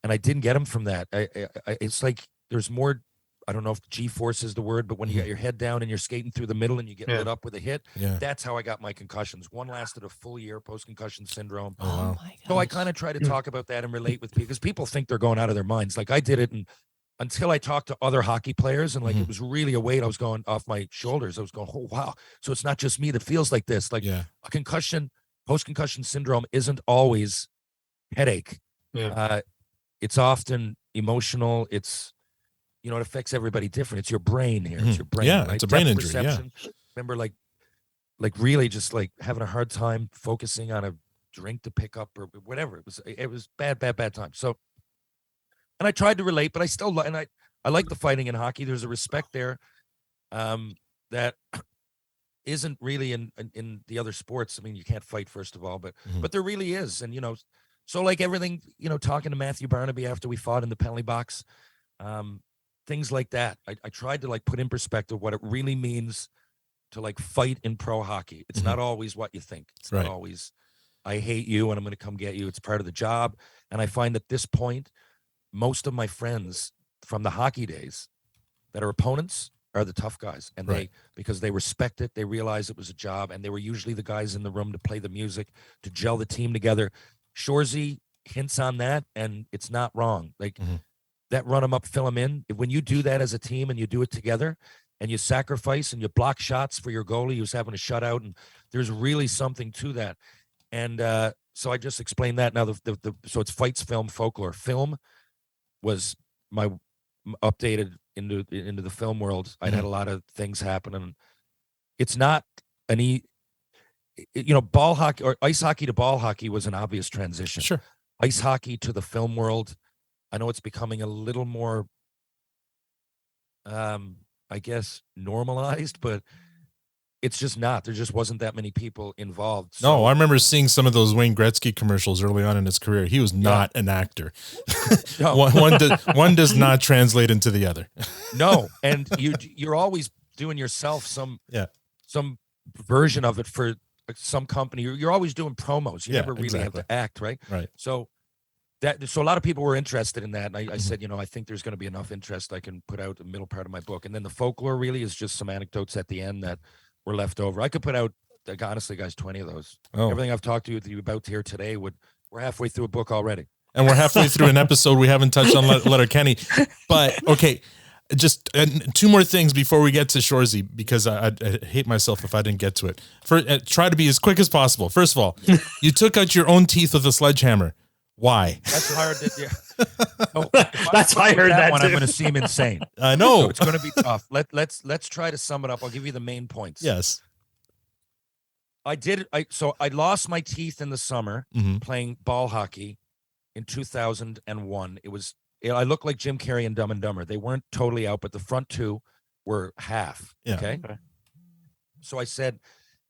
and I didn't get them from that. It's like there's more, I don't know if G-force is the word, but when you got your head down and you're skating through the middle and you get lit up with a hit, that's how I got my concussions. One lasted a full year, post-concussion syndrome. Oh, my God. So I kind of try to talk about that and relate with people, because people think they're going out of their minds. Like I did it, and until I talked to other hockey players, and like it was really a weight I was going off my shoulders. I was going, oh, wow. So it's not just me that feels like this. Like a concussion, post-concussion syndrome isn't always headache. It's often emotional. It's, it affects everybody different. It's your brain here. It's your brain. Right? It's a brain injury. Perception. Remember, like really just like having a hard time focusing on a drink to pick up or whatever. It was bad time. So, and I tried to relate, but I still, and I like the fighting in hockey. There's a respect there that isn't really in the other sports. I mean, you can't fight, first of all, but there really is. And, so like everything, talking to Matthew Barnaby after we fought in the penalty box, things like that. I tried to like put in perspective what it really means to like fight in pro hockey. It's not always what you think. It's not always, I hate you and I'm going to come get you. It's part of the job. And I find at this point, most of my friends from the hockey days that are opponents are the tough guys, and Right. because they respect it, they realize it was a job, and they were usually the guys in the room to play the music, to gel the team together. Shoresy hints on that, and it's not wrong. Like Mhm. that run them up, fill them in. When you do that as a team and you do it together, and you sacrifice and you block shots for your goalie who's having a shutout, and there's really something to that. And so I just explained that. Now so it's fights, film, folklore. Film was my updated into the film world. I'd had a lot of things happen, and it's not ball hockey or ice hockey to ball hockey was an obvious transition. Sure. Ice hockey to the film world, I know it's becoming a little more, I guess, normalized, but it's just not. There just wasn't that many people involved. No, I remember seeing some of those Wayne Gretzky commercials early on in his career. He was not an actor. No. one does not translate into the other. No, and you're always doing yourself some version of it for some company. You're always doing promos. You never really have to act, right? Right. So a lot of people were interested in that, and I said, I think there's going to be enough interest. I can put out the middle part of my book, and then the folklore really is just some anecdotes at the end that were left over. I could put out, like, honestly, guys, 20 of those. Oh. Everything I've talked to you about here today we're halfway through a book already. And we're halfway through an episode we haven't touched on Letterkenny. But okay, just two more things before we get to Shoresy, because I'd hate myself if I didn't get to it. Try to be as quick as possible. First of all, you took out your own teeth with a sledgehammer. Why? That's hard. That's I heard that one. too. I'm going to seem insane. I know. So it's going to be tough. Let's try to sum it up. I'll give you the main points. Yes. I lost my teeth in the summer playing ball hockey in 2001. I looked like Jim Carrey and Dumb and Dumber. They weren't totally out, but the front two were half. Yeah. Okay. So I said,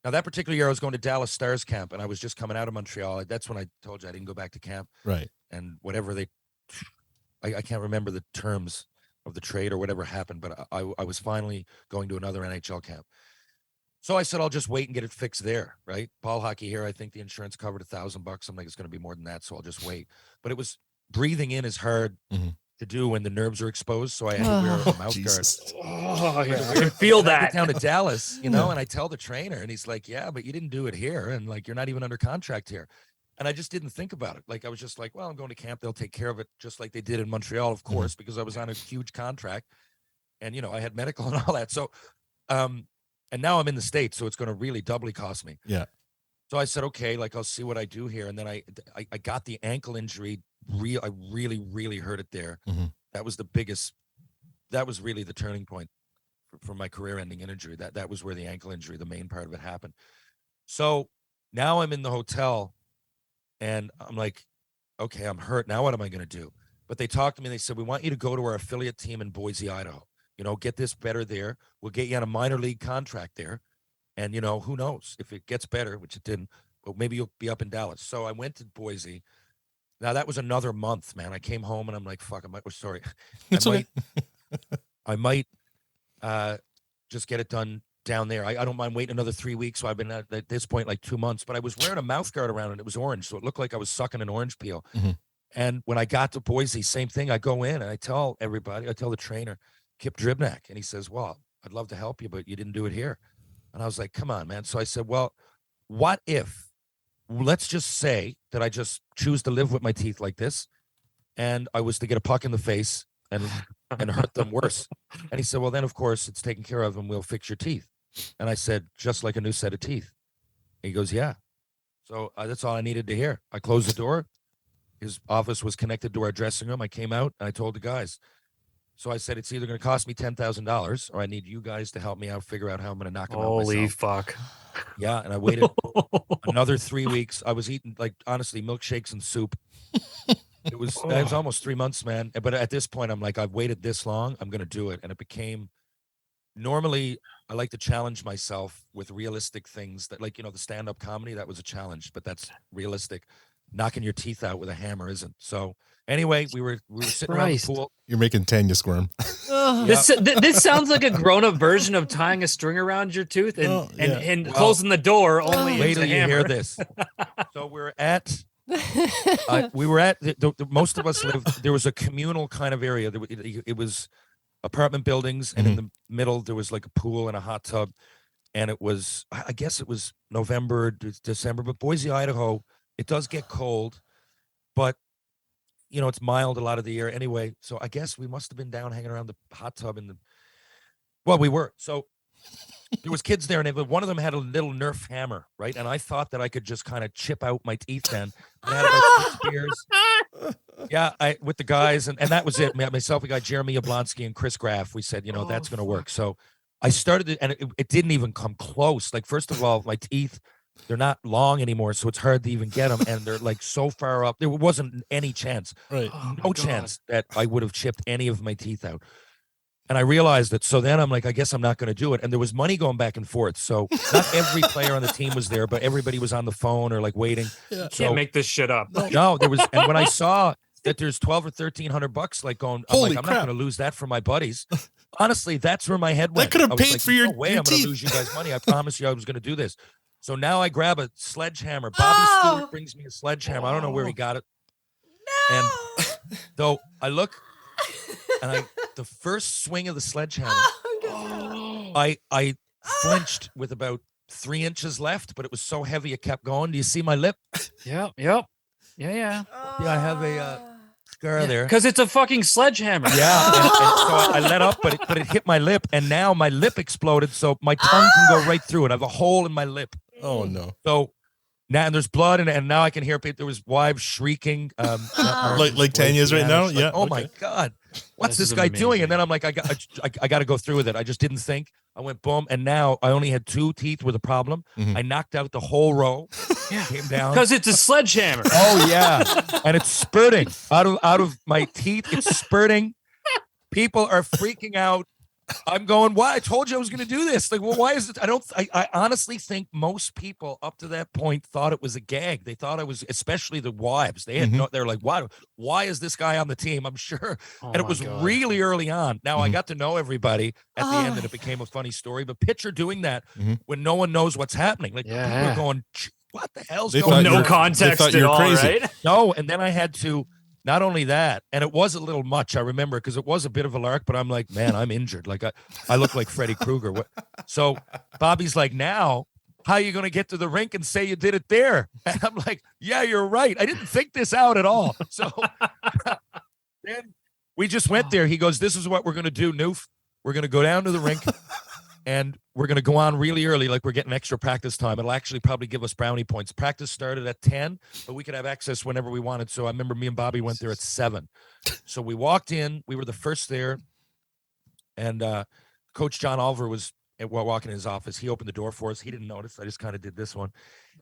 now that particular year I was going to Dallas Stars camp, and I was just coming out of Montreal. That's when I told you I didn't go back to camp. Right. And whatever I can't remember the terms of the trade or whatever happened, but I was finally going to another NHL camp. So I said, I'll just wait and get it fixed there, right? Ball hockey here, I think the insurance covered $1,000. I'm like, it's going to be more than that, so I'll just wait. But it was, breathing in is hard to do when the nerves are exposed, so I had to wear a mouth guard. Oh, yeah, I can feel I that. get down to Dallas, and I tell the trainer, and he's like, yeah, but you didn't do it here, and like, you're not even under contract here. And I just didn't think about it. Like, I was just like, well, I'm going to camp. They'll take care of it, just like they did in Montreal, of course, because I was on a huge contract, and, I had medical and all that. So, and now I'm in the States, so it's going to really doubly cost me. Yeah. So I said, okay, like, I'll see what I do here. And then I got the ankle injury. I really, really hurt it there. That was that was really the turning point for my career-ending injury. That was where the ankle injury, the main part of it, happened. So now I'm in the hotel, and I'm like, okay, I'm hurt. Now what am I going to do? But they talked to me. They said, we want you to go to our affiliate team in Boise, Idaho. Get this better there. We'll get you on a minor league contract there. And, who knows if it gets better, which it didn't, but maybe you'll be up in Dallas. So I went to Boise. Now that was another month, man. I came home and I'm like, fuck, I might just get it done down there. I don't mind waiting another 3 weeks. So I've been at this point like 2 months, but I was wearing a mouth guard around and it was orange. So it looked like I was sucking an orange peel. And when I got to Boise, same thing. I go in and I tell the trainer, Kip Dribnak, and he says, well, I'd love to help you, but you didn't do it here. And I was like, come on, man. So I said, well, what if, let's just say that I just choose to live with my teeth like this, and I was to get a puck in the face and hurt them worse. And he said, well, then, of course, it's taken care of and we'll fix your teeth. And I said, just like a new set of teeth. He goes, yeah. So that's all I needed to hear. I closed the door. His office was connected to our dressing room. I came out and I told the guys. So I said, it's either going to cost me $10,000 or I need you guys to help me out, figure out how I'm going to knock him out myself. Holy fuck. Yeah, and I waited another 3 weeks. I was eating, like, honestly, milkshakes and soup. It was almost 3 months, man. But at this point, I'm like, I've waited this long. I'm going to do it. And it became, normally, I like to challenge myself with realistic things that, like, the stand-up comedy, that was a challenge, but that's realistic. Knocking your teeth out with a hammer isn't. So anyway, we were sitting around the pool. You're making Tanya squirm. This sounds like a grown-up version of tying a string around your tooth and closing the door. Only wait till you hammer. hear this. So we're at. We were at most of us lived. There was a communal kind of area. It was apartment buildings, and in the middle there was like a pool and a hot tub, and it was, I guess it was November, December, but Boise, Idaho, it does get cold, but you know, it's mild a lot of the year anyway. So I guess we must have been down hanging around the hot tub well, we were. So there was kids there, and one of them had a little Nerf hammer, right? And I thought that I could just kind of chip out my teeth then. And I had about 6 beers. Yeah, with the guys, and that was it. Myself, we got Jeremy Yablonsky and Chris Graff. We said, you know, that's going to work. So I started it, and it didn't even come close. Like, first of all, my teeth, they're not long anymore, so it's hard to even get them, and they're like so far up. There wasn't any chance, Right? no chance that I would have chipped any of my teeth out. And I realized that. So then I'm like, I guess I'm not going to do it. And there was money going back and forth. So not every player on the team was there, but everybody was on the phone or like waiting. You can't make this shit up. No, there was. And when I saw that there's $1,200 or $1,300 like going, I'm Holy like, I'm crap. not going to lose that for my buddies. Honestly, that's where my head went. That could I have was paid like, for your, no way your I'm going teeth. to lose you guys money. I promise you I was going to do this. So now I grab a sledgehammer. Bobby Stewart brings me a sledgehammer. I don't know where he got it. No. And though I look, and the first swing of the sledgehammer, I flinched with about 3 inches left, but it was so heavy it kept going. Do you see my lip? Yep. Yeah, I have a scar there. Because it's a fucking sledgehammer. Yeah, and so I let up, but it hit my lip, and now my lip exploded, so my tongue can go right through it. I have a hole in my lip. Oh no! So now, and there's blood, and now I can hear people. There was wives shrieking, like Tanya's right now. Like, Yeah. oh my God, what's this guy doing? And then I'm like, I got to go through with it. I just didn't think. I went boom, and now I only had 2 teeth with a problem. I knocked out the whole row. Came down Because it's a sledgehammer. Oh yeah, and it's spurting out of my teeth. It's spurting. People are freaking out. I'm going, why? I told you I was going to do this. Like, well, why is it? I honestly think most people up to that point thought it was a gag. They thought I was, especially the wives. They had they're like, why is this guy on the team? I'm sure. And it was really early on. Now I got to know everybody at the end, and it became a funny story. But picture doing that when no one knows what's happening. Like people are going, what the hell's They going on? No context thought at you were all, crazy. right? No, and then I had to, not only that, and it was a little much, I remember, because it was a bit of a lark, but I'm like, man, I'm injured. Like, I look like Freddy Krueger. So Bobby's like, now, how are you going to get to the rink and say you did it there? And I'm like, yeah, you're right. I didn't think this out at all. So then we just went there. He goes, this is what we're going to do, Noof. We're going to go down to the rink, and we're going to go on really early, like we're getting extra practice time. It'll actually probably give us brownie points. Practice started at 10, but we could have access whenever we wanted. So I remember me and Bobby went there at 7. So we walked in. We were the first there. And Coach John Oliver was walking in his office. He opened the door for us. He didn't notice. I just kind of did this one.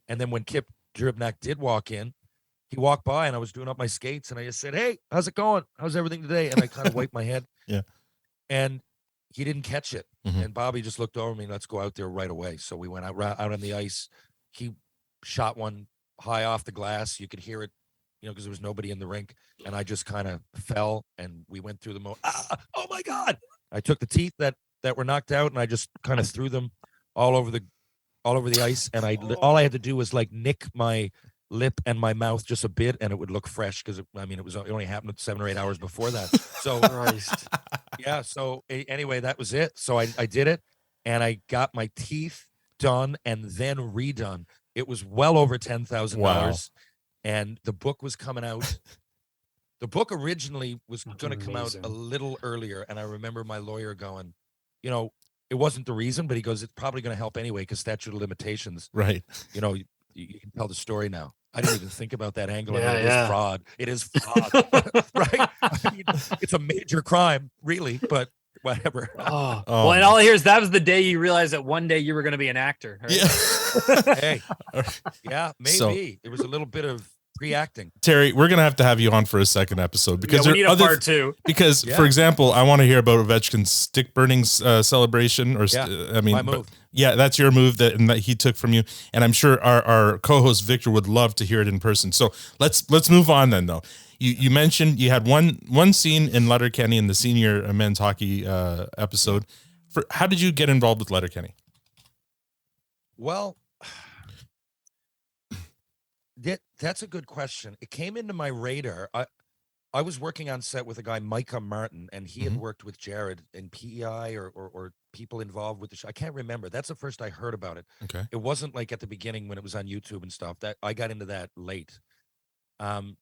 And then when Kip Dribnak did walk in, he walked by, and I was doing up my skates. And I just said, hey, how's it going? How's everything today? And I kind of wiped my head. Yeah. And he didn't catch it. And Bobby just looked over me, let's go out there right away. So we went out on the ice. He shot one high off the glass. You could hear it, you know, because there was nobody in the rink. And I just kind of fell, and we went through the oh my God. I took the teeth that were knocked out, and I just kind of threw them all over the ice. And all I had to do was like nick my lip and my mouth just a bit, and it would look fresh, because it only happened 7 or 8 hours before that. So yeah, so anyway, that was it. So I did it, and I got my teeth done and then redone. It was well over $10,000. And the book was coming out. The book originally was going to come out a little earlier, and I remember my lawyer going, you know, it wasn't the reason, but he goes, it's probably going to help anyway, because statute of limitations. Right. You know, you can tell the story now. I didn't even think about that angle. It is fraud. It is fraud, right? I mean, it's a major crime, really, but whatever. Well, and all I hear is that was the day you realized that one day you were going to be an actor. Right? Yeah. Hey, yeah, maybe. So- It was a little bit of pre-acting. Terry, we're gonna have you on for a second episode because we there need are a other part 2. Because, Yeah. for example, I want to hear about Ovechkin's stick burning celebration, or Yeah, I mean, my move. Yeah, that's your move that he took from you, and I'm sure our co-host Victor would love to hear it in person. So let's move on then, though. You mentioned you had one scene in Letterkenny in the senior men's hockey episode. How did you get involved with Letterkenny? Well, that's a good question. It came into my radar. I was working on set with a guy, Micah Martin, and he had worked with Jared in PEI or people involved with the show. I can't remember. That's the first I heard about it. Okay. It wasn't like at the beginning when it was on YouTube and stuff. That I got into that late. But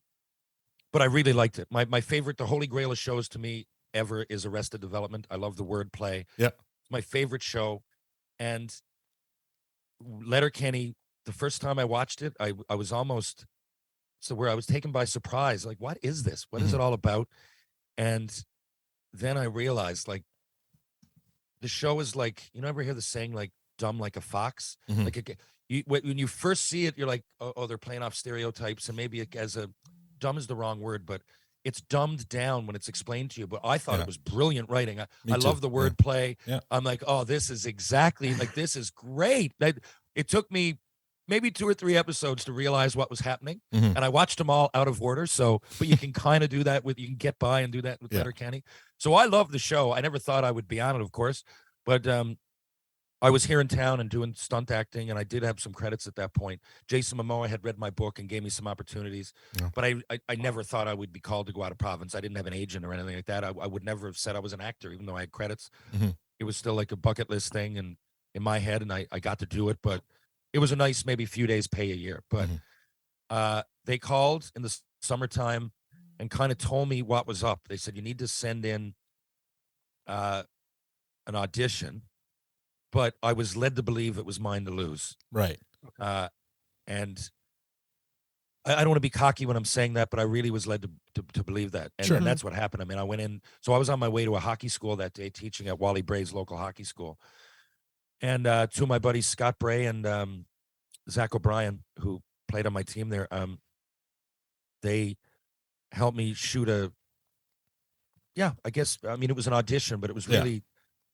I really liked it. My favorite, the holy grail of shows to me ever is Arrested Development. I love the wordplay. Yeah. It's my favorite show. And Letterkenny, the first time I watched it, I was almost where I was taken by surprise. Like, what is this? What is it all about? And then I realized, like, the show is like, you ever hear the saying, like, dumb like a fox? Like, when you first see it, you're like, oh, they're playing off stereotypes, and maybe dumb is the wrong word, but it's dumbed down when it's explained to you. But I thought it was brilliant writing. I love the wordplay. Yeah. I'm like, oh, this is exactly like, this is great. It took me maybe 2 or 3 episodes to realize what was happening. And I watched them all out of order. But you can kind of do that you can get by and do that with Letterkenny. So I love the show. I never thought I would be on it, of course, but I was here in town and doing stunt acting, and I did have some credits at that point. Jason Momoa had read my book and gave me some opportunities, but I never thought I would be called to go out of province. I didn't have an agent or anything like that. I would never have said I was an actor, even though I had credits. It was still like a bucket list thing and in my head, and I got to do it, but it was a nice, maybe few days pay a year. But they called in the summertime and kind of told me what was up. They said, you need to send in an audition, but I was led to believe it was mine to lose. Right. And I don't want to be cocky when I'm saying that, but I really was led to believe that. And that's what happened. I mean, I went in, so I was on my way to a hockey school that day, teaching at Wally Bray's local hockey school. And two of my buddies, Scott Bray and Zach O'Brien, who played on my team there, they helped me shoot it was an audition, but it was really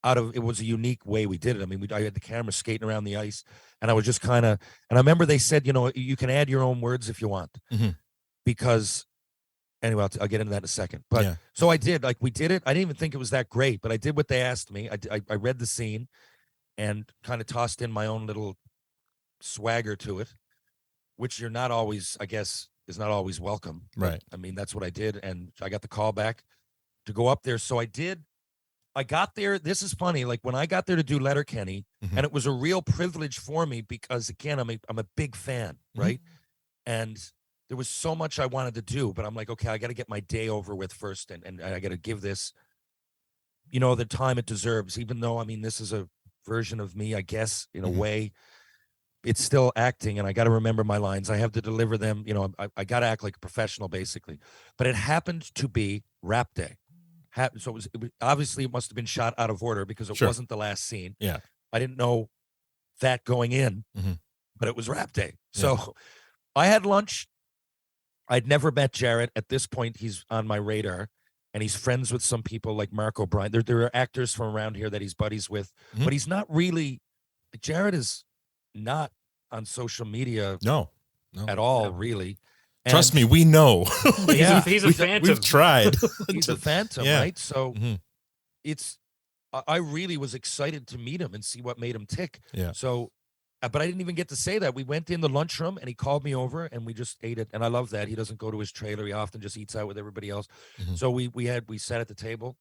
it was a unique way we did it. I mean, I had the camera skating around the ice, and I was just and I remember they said, you can add your own words if you want, because anyway, I'll get into that in a second. But so I did, like, we did it. I didn't even think it was that great, but I did what they asked me. I read the scene and kind of tossed in my own little swagger to it, which you're not always, I guess, is not always welcome. Right. I mean, that's what I did. And I got the call back to go up there. So I got there. This is funny. Like, when I got there to do Letterkenny, and it was a real privilege for me because, again, I'm a big fan, right? And there was so much I wanted to do, but I'm like, okay, I got to get my day over with first, and I got to give this, the time it deserves, even though, I mean, this is a version of me, I guess, in a way. It's still acting, and I got to remember my lines. I have to deliver them. I got to act like a professional, basically. But it happened to be rap day. So it was obviously, it must have been shot out of order because it wasn't the last scene. Yeah. I didn't know that going in, but it was rap day. So I had lunch. I'd never met Jared. At this point, he's on my radar, and he's friends with some people like Mark O'Brien. There are actors from around here that he's buddies with, but he's not really. Jared is not on social media at all, really. And trust me, we know. He's a phantom. We've tried. He's a phantom, right? So I really was excited to meet him and see what made him tick. Yeah. So, but I didn't even get to say that. We went in the lunchroom and he called me over and we just ate it. And I love that. He doesn't go to his trailer. He often just eats out with everybody else. So we sat at the table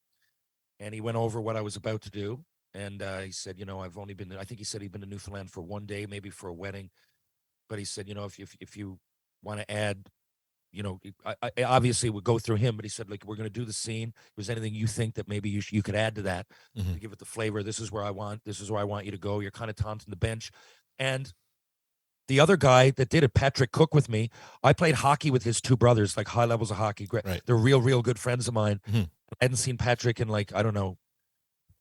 and he went over what I was about to do. And he said, I've only been, I think he said he'd been to Newfoundland for one day, maybe for a wedding. But he said, if you want to add, I obviously would go through him, but he said, like, we're going to do the scene. If there's anything you think that maybe you could add to that to give it the flavor, this is where I want you to go. You're kind of taunting the bench. And the other guy that did it, Patrick Cook, with me, I played hockey with his two brothers, like high levels of hockey. Right. They're real good friends of mine. I hadn't seen Patrick in, like, I don't know,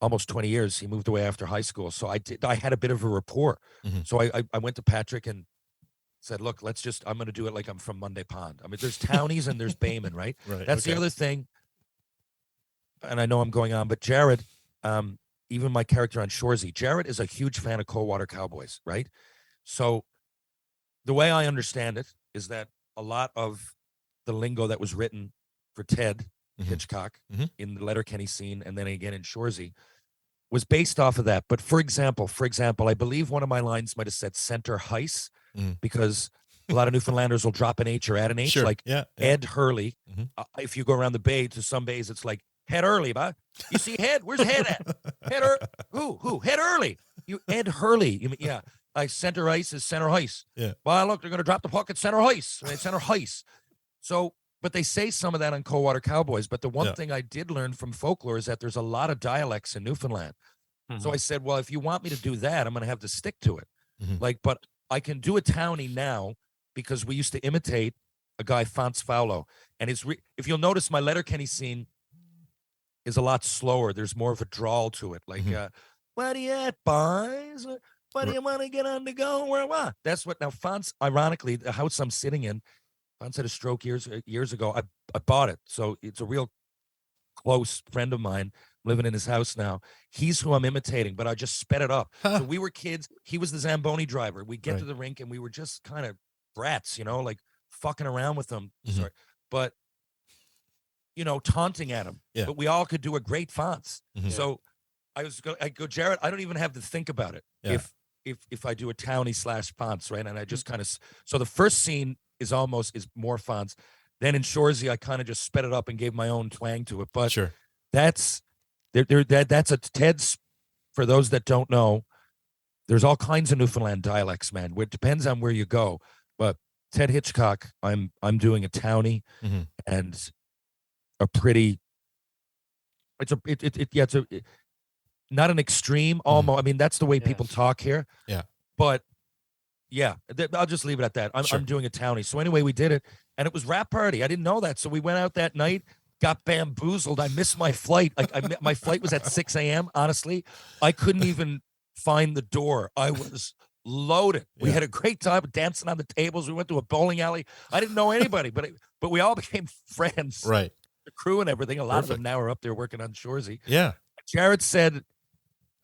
almost 20 years. He moved away after high school. So I had a bit of a rapport. So I went to Patrick and said, look, I'm going to do it like I'm from Monday Pond. I mean, there's townies and there's Bayman, right? That's the other thing. And I know I'm going on, but Jared, even my character on Shoresy, Jared is a huge fan of Coldwater Cowboys, right? So the way I understand it is that a lot of the lingo that was written for Ted Hitchcock in the Letterkenny scene, and then again in Shoresy, was based off of that. But for example, I believe one of my lines might have said center heist, because a lot of Newfoundlanders will drop an H or add an H, Sure. like Yeah. Ed Hurley. Mhm. If you go around the bay, to some bays, it's like head early, but you see head. Where's head at? Who? Head early. You Ed Hurley. You mean, yeah. Center ice is center ice. Yeah. Well, look, they're going to drop the puck at center ice. Center ice. So, but they say some of that on Cold Water Cowboys. But the one thing I did learn from folklore is that there's a lot of dialects in Newfoundland. So I said, well, if you want me to do that, I'm going to have to stick to it. Like, but I can do a townie now because we used to imitate a guy, Fonts Faulo. And if you'll notice, my Letterkenny scene is a lot slower. There's more of a drawl to it. Like, what are you at, boys? What do you want to get on the go? Where? That's what, now Fonts, ironically, the house I'm sitting in, Fonts had a stroke years ago. I bought it. So it's a real close friend of mine living in his house now. He's who I'm imitating, but I just sped it up. So we were kids. He was the Zamboni driver. We'd get to the rink and we were just kind of brats, like fucking around with them. Sorry. But, taunting at him. Yeah. But we all could do a great Fonts. So I go, Jared, I don't even have to think about it. Yeah. If I do a townie / Fonts, right? And I just kind of, so the first scene is more Fonts. Then in Shoresy, I kind of just sped it up and gave my own twang to it. But Sure. that's a Ted's, for those that don't know, there's all kinds of Newfoundland dialects, man. It depends on where you go. But Ted Hitchcock, I'm doing a townie and a pretty, it's not an extreme, almost. I mean, that's the way people talk here. Yeah. But yeah, I'll just leave it at that. I'm doing a townie. So anyway, we did it, and it was rap party. I didn't know that. So we went out that night, got bamboozled. I missed my flight. My flight was at 6 a.m. Honestly, I couldn't even find the door. I was loaded. We had a great time dancing on the tables. We went to a bowling alley. I didn't know anybody, but we all became friends. Right. The crew and everything. A lot of them now are up there working on Shoresy. Yeah. Jared said,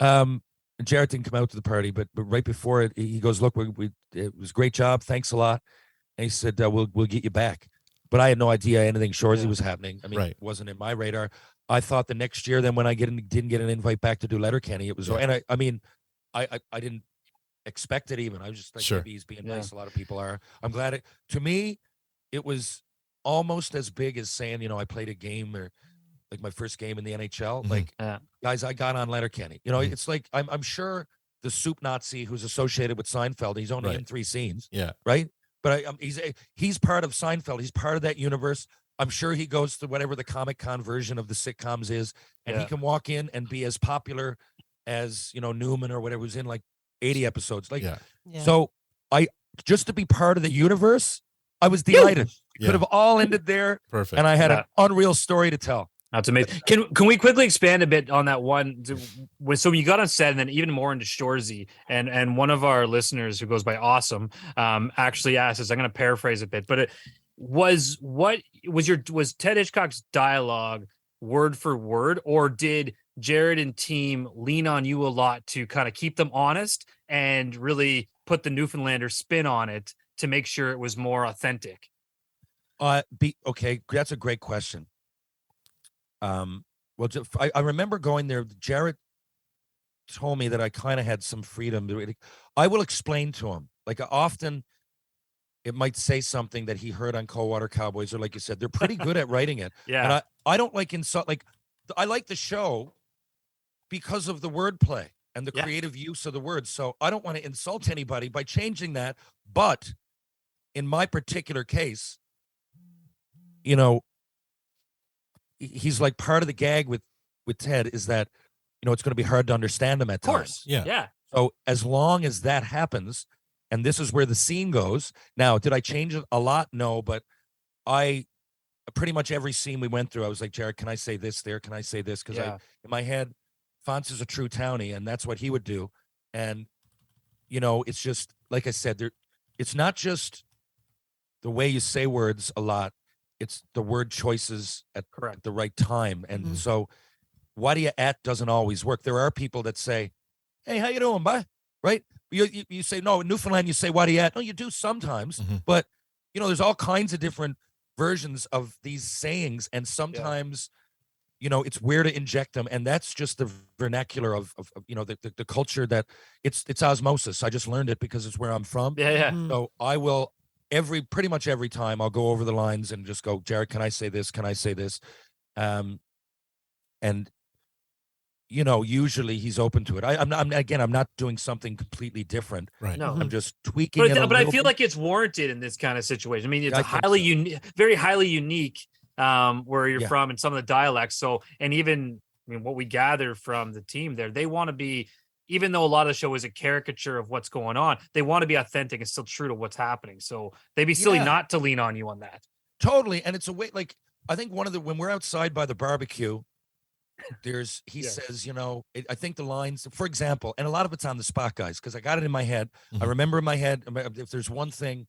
Jared didn't come out to the party, but right before it, he goes, look, it was a great job. Thanks a lot. And he said, we'll get you back. But I had no idea anything Shoresy was happening. I mean, it wasn't in my radar. I thought the next year, then when I didn't get an invite back to do Letterkenny, it was, and I mean, I didn't expect it even. I was just like, maybe he's being nice. A lot of people are. I'm glad to me, it was almost as big as saying, I played a game or like my first game in the NHL. Like, guys, I got on Letterkenny. It's like, I'm sure the soup Nazi who's associated with Seinfeld, he's only in 3 scenes. Yeah. Right? But he's part of Seinfeld. He's part of that universe. I'm sure he goes to whatever the Comic-Con version of the sitcoms is, and he can walk in and be as popular as, Newman or whatever was in like 80 episodes. Like, so just to be part of the universe, I was delighted. It could have all ended there. Perfect. And I had an unreal story to tell. That's amazing. Can we quickly expand a bit on that one? So when you got on set, and then even more into Shoresy, and one of our listeners who goes by Awesome actually asked us, I'm going to paraphrase a bit, but was Ted Hitchcock's dialogue word for word, or did Jared and team lean on you a lot to kind of keep them honest and really put the Newfoundlander spin on it to make sure it was more authentic? Okay, that's a great question. Well, I remember going there. Jared told me that I kind of had some freedom. I will explain to him. Like, often it might say something that he heard on Cold Water Cowboys, or like you said, they're pretty good at writing it. And I don't like insult. Like, I like the show because of the wordplay and the creative use of the words. So I don't want to insult anybody by changing that. But in my particular case, he's like, part of the gag with Ted is that, it's going to be hard to understand him at times. Of course. Yeah. So as long as that happens, and this is where the scene goes. Now, did I change it a lot? No, but I pretty much every scene we went through, I was like, Jared, can I say this there? Can I say this? Because in my head, Fonts is a true townie, and that's what he would do. And, it's just, like I said, it's not just the way you say words a lot. It's the word choices at the right time. And so what do you at doesn't always work. There are people that say, hey, how you doing, bud? Right? You say, no, in Newfoundland, you say, what do you at? No, you do sometimes. But, there's all kinds of different versions of these sayings. And sometimes, it's weird to inject them. And that's just the vernacular of the culture that it's osmosis. I just learned it because it's where I'm from. Yeah. So I will pretty much every time I'll go over the lines and just go, Jared, can I say this? Can I say this? And usually he's open to it. I'm not doing something completely different. Right. No. I'm just tweaking it. But I feel like it's warranted in this kind of situation. I mean, it's I a think highly so. unique, very highly unique where you're Yeah. from and some of the dialects. So, and even, I mean, what we gather from the team there, they want to be, even though a lot of the show is a caricature of what's going on, they want to be authentic and still true to what's happening. So they'd be silly Yeah. not to lean on you on that. Totally. And it's a way, like, I think when we're outside by the barbecue, he Yeah. says, I think the lines, for example, and a lot of it's on the spot, guys, because I got it in my head. I Mhm. remember in my head, if there's one thing,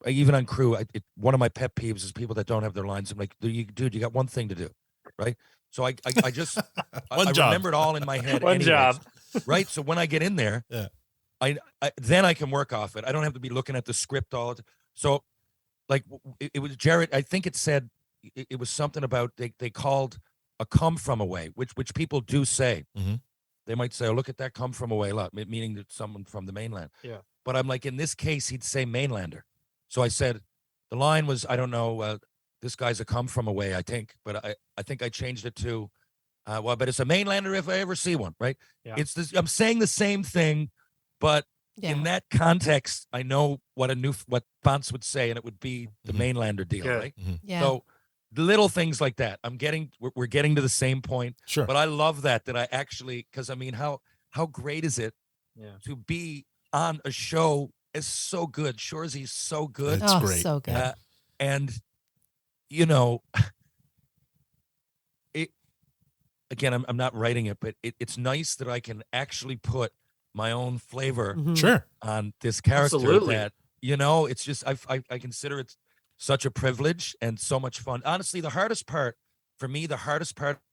even on crew, one of my pet peeves is people that don't have their lines. I'm like, dude, you got one thing to do, right? So I just, One I job. remember it all in my head. One anyways, job. right? So when I get in there, Yeah. then I can work off it. I don't have to be looking at the script all the time. So, like, it was Jared. I think it said it was something about they called a come from away, which people do say. Mhm. They might say, "Oh, look at that come from away," a lot, meaning that someone from the mainland. Yeah. But I'm like, in this case, he'd say mainlander. So I said, the line was, I don't know, this guy's a come from away, I think, but I think I changed it to, well, but it's a mainlander if I ever see one, right? Yeah. It's this. I'm saying the same thing, but Yeah. in that context, I know what Fonts would say, and it would be the Mhm. mainlander deal, Good. right? Yeah. So little things like that. We're getting to the same point, Sure. but I love that I actually, because I mean, how great is it Yeah. to be on a show is so good. Shoresy's so good, It's oh, great. so good. and it. Again, I'm not writing it, but it's nice that I can actually put my own flavor Mhm. Sure. on this character. Absolutely. That it's just I consider it such a privilege and so much fun. Honestly, the hardest part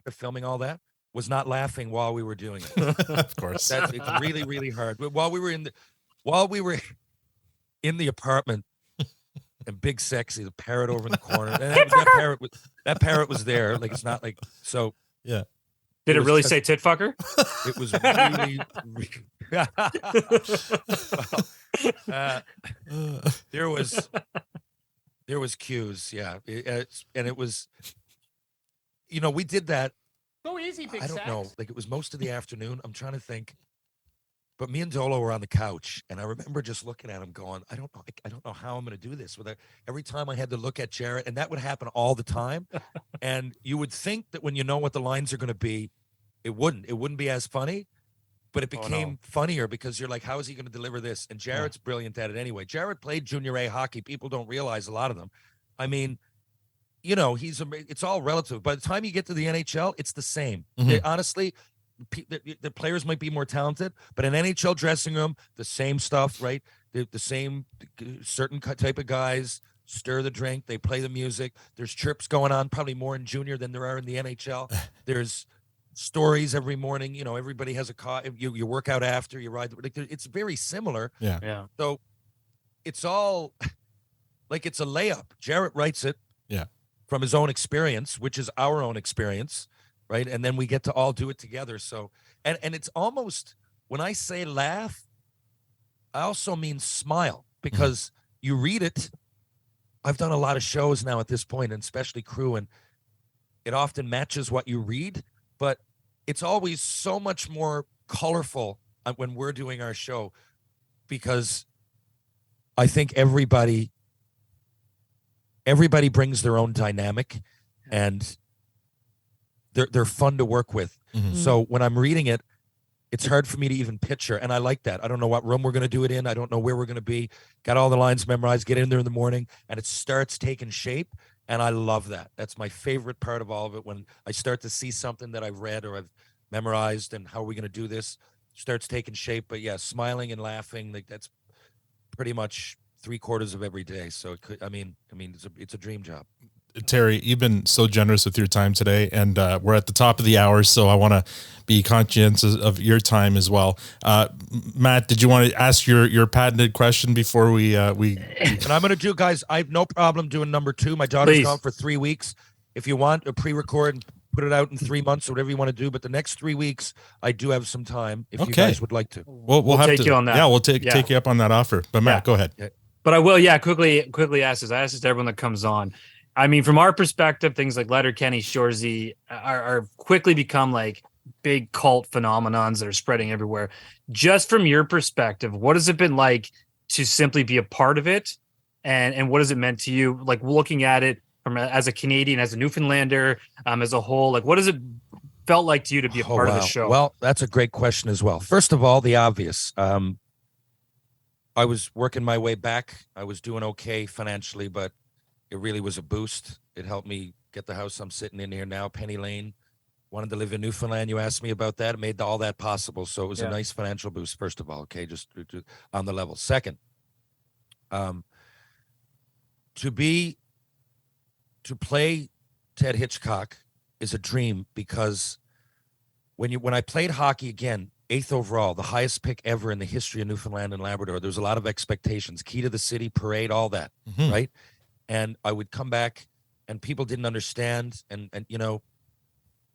of filming all that was not laughing while we were doing it. Of course. It's really, really hard. But while we were in the apartment, and Big Sexy, the parrot over in the corner, and that parrot was there. Like, it's not like so. Yeah. Did it was really just- say tit fucker? It was really. There was cues, yeah, and it was, we did that. Go easy, Big I don't know, like it was most of the afternoon. I'm trying to think, but me and Dolo were on the couch, and I remember just looking at him, going, I don't know how I'm going to do this. Every time I had to look at Jared, and that would happen all the time, and you would think that when you know what the lines are going to be, it wouldn't be as funny. But it Oh, became funnier because you're like, how is he going to deliver this? And Jared's brilliant at it anyway. Jared played junior A hockey. People don't realize a lot of them. I mean, it's all relative. By the time you get to the NHL, it's the same. Mhm. Honestly, the players might be more talented, but in NHL dressing room, the same stuff, right? The same certain type of guys stir the drink. They play the music. There's chirps going on, probably more in junior than there are in the NHL. There's stories every morning. Everybody has a car. You work out after you ride. It's very similar. Yeah. So it's all like it's a layup. Jarrett writes it, from his own experience, which is our own experience, right? And then we get to all do it together. So and it's almost, when I say laugh, I also mean smile, because you read it. I've done a lot of shows now at this point, and especially crew, and it often matches what you read, but it's always so much more colorful when we're doing our show, because I think everybody brings their own dynamic, and they're fun to work with. Mhm. So when I'm reading it, it's hard for me to even picture, and I like that. I don't know what room we're going to do it in. I don't know where we're going to be. Got all the lines memorized, get in there in the morning, and it starts taking shape, and I love that. That's my favorite part of all of it, when I start to see something that I've read or I've memorized, and how are we going to do this, starts taking shape. But yeah, smiling and laughing, like that's pretty much 3/4 of every day. So it could, I mean, it's a dream job. Terry, you've been so generous with your time today, and we're at the top of the hour, so I want to be conscientious of your time as well. Matt, did you want to ask your patented question before we? And I'm going to do, guys, I have no problem doing number 2. My daughter's Please. gone for 3 weeks. If you want a pre-record and put it out in 3 months or whatever you want to do, but the next 3 weeks, I do have some time if you Okay. guys would like to. We'll have take to, you on that. Yeah, we'll take you up on that offer. But Matt, Yeah. go ahead. But I will, quickly ask this. I ask this to everyone that comes on. I mean, from our perspective, things like Letterkenny, Shoresy are quickly become like big cult phenomenons that are spreading everywhere. Just from your perspective, what has it been like to simply be a part of it, and what has it meant to you? Like looking at it from as a Canadian, as a Newfoundlander, as a whole, like what has it felt like to you to be a part of the show? Well, that's a great question as well. First of all, the obvious. I was working my way back. I was doing okay financially, but it really was a boost. It helped me get the house I'm sitting in here now, Penny Lane. Wanted to live in Newfoundland. You asked me about that. It made all that possible. So it was a nice financial boost, first of all, okay, just on the level. Second, to play Ted Hitchcock is a dream, because when I played hockey, again, 8th overall, the highest pick ever in the history of Newfoundland and Labrador, there was a lot of expectations, key to the city, parade, all that, right? And I would come back and people didn't understand. And you know,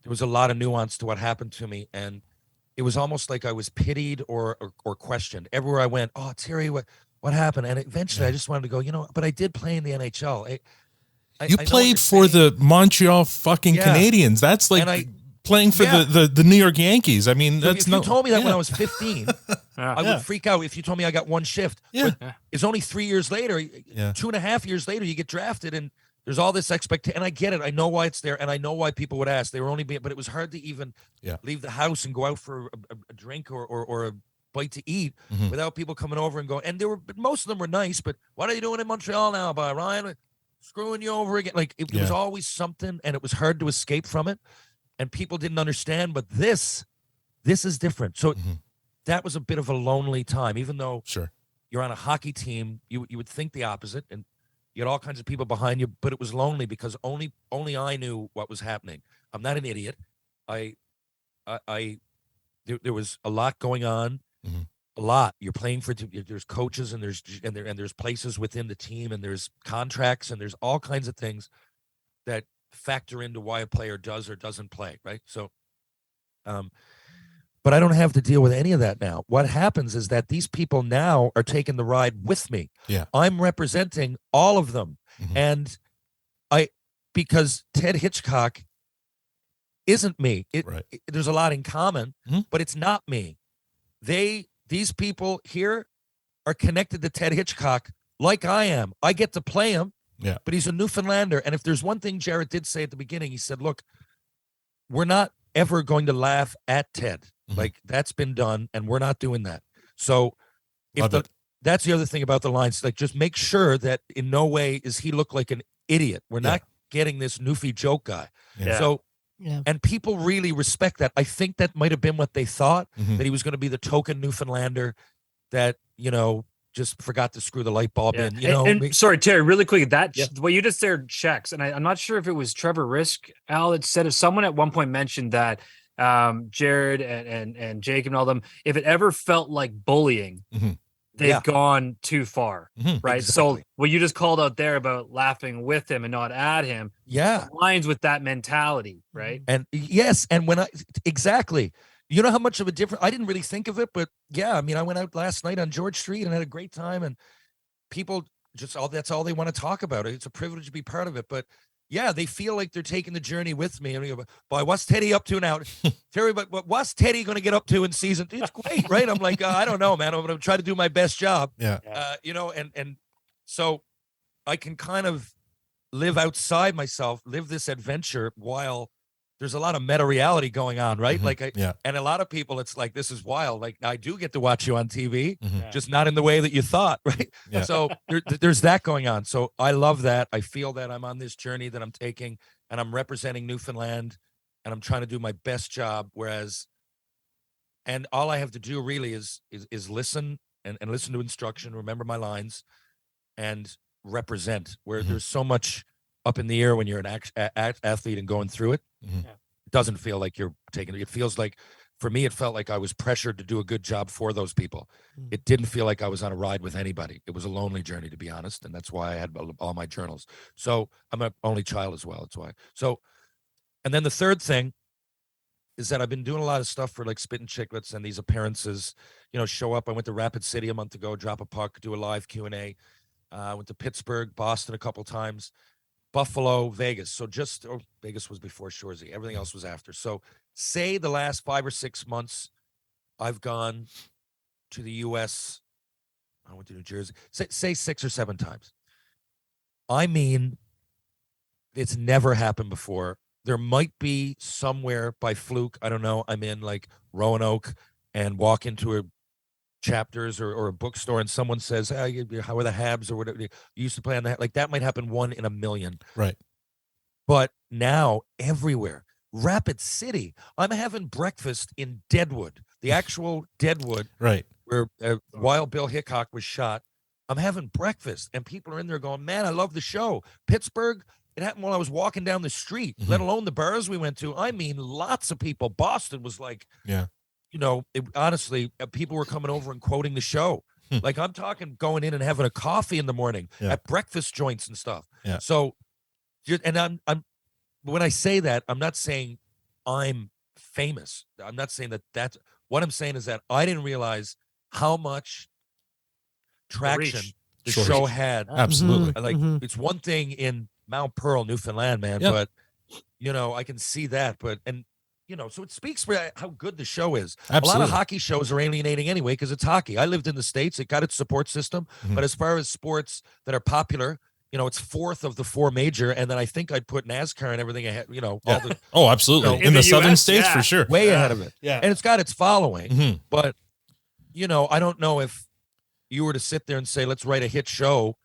there was a lot of nuance to what happened to me. And it was almost like I was pitied or questioned. Everywhere I went, oh, Terry, what happened? And eventually I just wanted to go, you know, but I did play in the NHL. You played for the Montreal fucking Canadiens. That's like playing for the New York Yankees. I mean, that's if you told me that when I was 15, I would freak out. If you told me I got one shift, it's only 3 years later, 2.5 years later, you get drafted, and there's all this expectation. And I get it. I know why it's there, and I know why people would ask. They were only being, but it was hard to even leave the house and go out for a drink or a bite to eat without people coming over and going. And most of them were nice, but what are you doing in Montreal now, by Ryan? Screwing you over again. Like it was always something, and it was hard to escape from it. And people didn't understand, but this is different. So that was a bit of a lonely time, even though you're on a hockey team, you would think the opposite, and you had all kinds of people behind you, but it was lonely because only I knew what was happening. I'm not an idiot. There was a lot going on, a lot. You're playing for, there's coaches and there's places within the team, and there's contracts, and there's all kinds of things that factor into why a player does or doesn't play, right? So, but I don't have to deal with any of that now. What happens is that these people now are taking the ride with me. Yeah. I'm representing all of them. And because Ted Hitchcock isn't me. There's a lot in common, but it's not me. These people here are connected to Ted Hitchcock like I am. I get to play him. Yeah. But he's a Newfoundlander. And if there's one thing Jared did say at the beginning, he said, look, we're not ever going to laugh at Ted. Like, that's been done, and we're not doing that. So that's the other thing about the lines. Like, just make sure that in no way is he look like an idiot. We're not getting this Newfie joke guy. So, and people really respect that. I think that might have been what they thought, that he was going to be the token Newfoundlander that, you know, just forgot to screw the light bulb in, you know. And sorry, Terry, really quick, what you just said checks, and I'm not sure if it was Trevor Risk, Al, that said it. Someone at one point mentioned that Jared and Jacob and all them, if it ever felt like bullying, they've gone too far, right? Exactly. So what you just called out there about laughing with him and not at him, aligns with that mentality, right? And yes, and exactly. You know how much of a difference, I didn't really think of it, but I mean, I went out last night on George Street and had a great time, and people that's all they want to talk about. It's a privilege to be part of it. But they feel like they're taking the journey with me. And we go, boy, what's Teddy up to now? Terry, but what's Teddy going to get up to in season? It's great, right? I'm like, I don't know, man. I'm going to try to do my best job. You know, and so I can kind of live outside myself, live this adventure while there's a lot of meta reality going on, right? Like, and a lot of people, it's like, this is wild. Like, I do get to watch you on TV, just not in the way that you thought, right? So there's that going on. So I love that. I feel that I'm on this journey that I'm taking, and I'm representing Newfoundland, and I'm trying to do my best job. And all I have to do really is listen and listen to instruction, remember my lines, and represent. Where there's so much up in the air when you're an athlete and going through it. It doesn't feel like you're taking it. It feels like, for me, it felt like I was pressured to do a good job for those people. It didn't feel like I was on a ride with anybody. It was a lonely journey, to be honest. And that's why I had all my journals. So I'm an only child as well. That's why. So, and then the third thing is that I've been doing a lot of stuff for like Spittin' Chicklets and these appearances, you know, show up. I went to Rapid City a month ago, drop a puck, do a live Q&A. Went to Pittsburgh, Boston a couple times, Buffalo, Vegas. So Vegas was before Shoresy. Everything else was after. So say the last 5 or 6 months, I've gone to the U.S. I went to New Jersey. Say 6 or 7 times. I mean, it's never happened before. There might be somewhere by fluke, I don't know, I'm in like Roanoke and walk into a Chapters or a bookstore and someone says, hey, how are the Habs or whatever, you used to play on that. Like that might happen 1 in a million. Right. But now everywhere, Rapid City, I'm having breakfast in Deadwood, the actual Deadwood, Right, where Wild Bill Hickok was shot. I'm having breakfast and people are in there going, man, I love the show. Pittsburgh, it happened while I was walking down the street, let alone the bars we went to. I mean, lots of people. Boston was like, yeah, honestly, people were coming over and quoting the show. Like I'm talking going in and having a coffee in the morning at breakfast joints and stuff. Yeah. So, and I'm when I say that, I'm not saying I'm famous. I'm not saying that's what I'm saying is that I didn't realize how much traction the Sure. show had. Absolutely. Like it's one thing in Mount Pearl, Newfoundland, man, Yeah. but I can see that. So it speaks for how good the show is. Absolutely. A lot of hockey shows are alienating anyway because it's hockey. I lived in the States. It got its support system. But as far as sports that are popular, it's 4th of the 4 major. And then I think I'd put NASCAR and everything ahead, all the Oh, absolutely. In the southern US, states, for sure. way ahead of it. Yeah. And it's got its following. Mhm. But, I don't know if you were to sit there and say, let's write a hit show.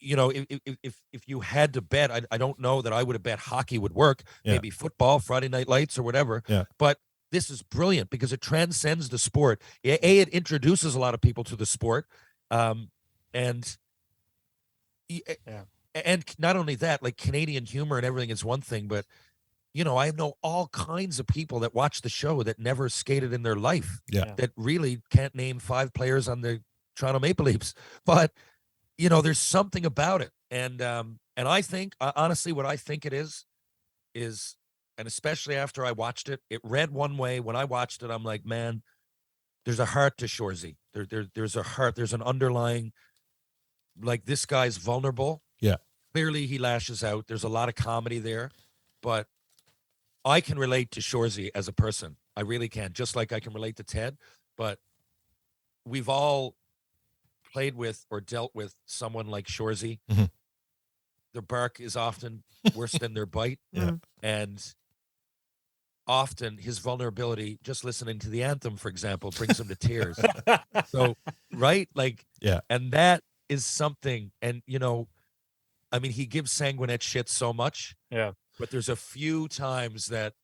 If you had to bet, I don't know that I would have bet hockey would work. Yeah. Maybe football, Friday Night Lights or whatever. Yeah. But this is brilliant because it transcends the sport. It introduces a lot of people to the sport. And not only that, like Canadian humor and everything is one thing, but I know all kinds of people that watch the show that never skated in their life. Yeah. That really can't name 5 players on the Toronto Maple Leafs. But there's something about it. And I think, honestly, what I think it is, and especially after I watched it, it read one way. When I watched it, I'm like, man, there's a heart to Shoresy. There's a heart. There's an underlying, like, this guy's vulnerable. Yeah. Clearly, he lashes out. There's a lot of comedy there. But I can relate to Shoresy as a person. I really can. Just like I can relate to Ted. But we've all played with or dealt with someone like Shoresy. Their bark is often worse than their bite. Yeah. And often his vulnerability, just listening to the anthem, for example, brings him to tears. So, right? Like, Yeah. And that is something. And, he gives Sanguinet shit so much. Yeah. But there's a few times that,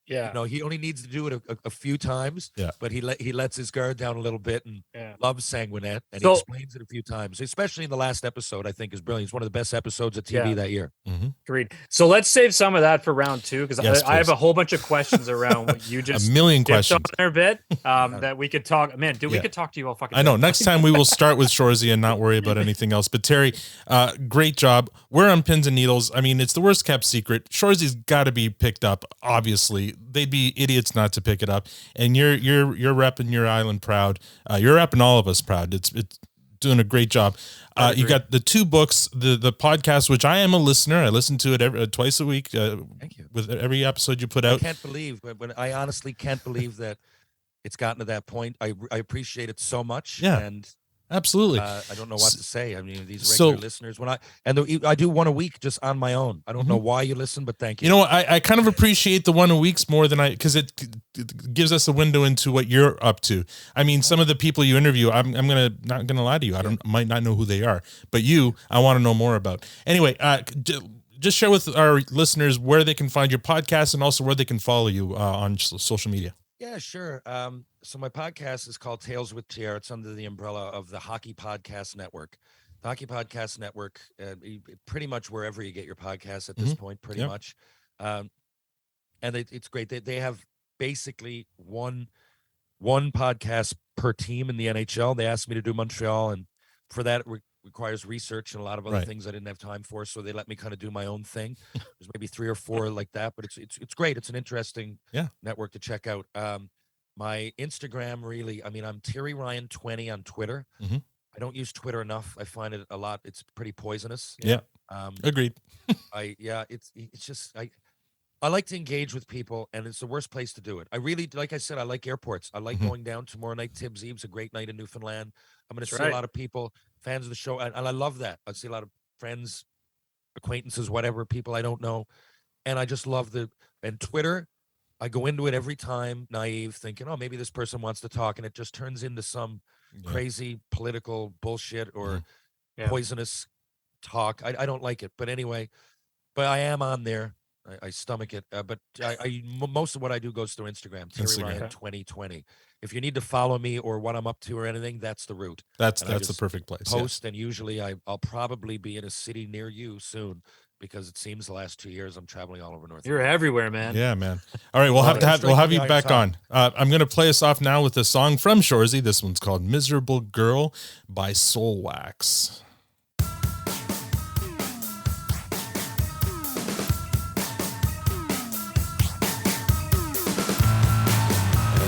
Yeah. he only needs to do it a few times. Yeah. But he lets his guard down a little bit and loves Sanguinet, and So- he explains it a few times, especially in the last episode. I think is brilliant. It's one of the best episodes of TV that year. Agreed. So let's save some of that for round 2 because Yes, I have please. a whole bunch of questions around what you just A million dipped questions. on there, bit that we could talk. Man, dude, we Yeah. could talk to you all fucking. I know. day. Next time we will start with Shoresy and not worry about anything else. But Terry, great job. We're on pins and needles. I mean, it's the worst kept secret. Shoresy's got to be picked up. Obviously, they'd be idiots not to pick it up. And you're repping your island proud. You're repping all of us proud. It's doing a great job. You got the 2 books, the podcast, which I am a listener. I listen to it twice a week. Thank you. With every episode you put I out. can't believe, when I honestly can't believe that it's gotten to that point. I appreciate it so much. Yeah. And Absolutely. I don't know what to say. I mean, these So- regular listeners, I do one a week just on my own. I don't know why you listen, but thank you. You know what? I kind of appreciate the 1 a weeks more than because it gives us a window into what you're up to. I mean, some of the people you interview, I'm not gonna lie to you. Might not know who they are, but I want to know more about. Anyway, just share with our listeners where they can find your podcast and also where they can follow you on social media. Yeah, sure. So my podcast is called Tales with TR. It's under the umbrella of the Hockey Podcast Network. The Hockey Podcast Network, pretty much wherever you get your podcasts at this point, pretty much. And it's great. They have basically one podcast per team in the NHL. They asked me to do Montreal, and for that, it requires research and a lot of other things I didn't have time for. So they let me kind of do my own thing. There's maybe 3 or 4 like that, but it's great. It's an interesting network to check out. My Instagram, really, I'm Terry Ryan 20 on Twitter. I don't use Twitter enough. I find it a lot. It's pretty poisonous. Yeah. Agreed. It's just I like to engage with people, and it's the worst place to do it. I really, like I said, I like airports. I like going down tomorrow night. Tibbs Eve's a great night in Newfoundland. I'm going to see a lot of people, fans of the show, and I love that. I see a lot of friends, acquaintances, whatever, people I don't know, and I just love and Twitter. I go into it every time naive, thinking, oh, maybe this person wants to talk, and it just turns into some crazy political bullshit or poisonous talk. I don't like it, but anyway, I am on there. I stomach it, but most of what I do goes through Instagram. Terry Ryan 2020. If you need to follow me or what I'm up to or anything, that's the route. That's the perfect place. Post, and usually I'll probably be in a city near you soon, because it seems the last 2 years I'm traveling all over North. You're everywhere, man. Yeah, man. All right, we'll have you back on. I'm gonna play us off now with a song from Shoresy. This one's called "Miserable Girl" by Soul Wax.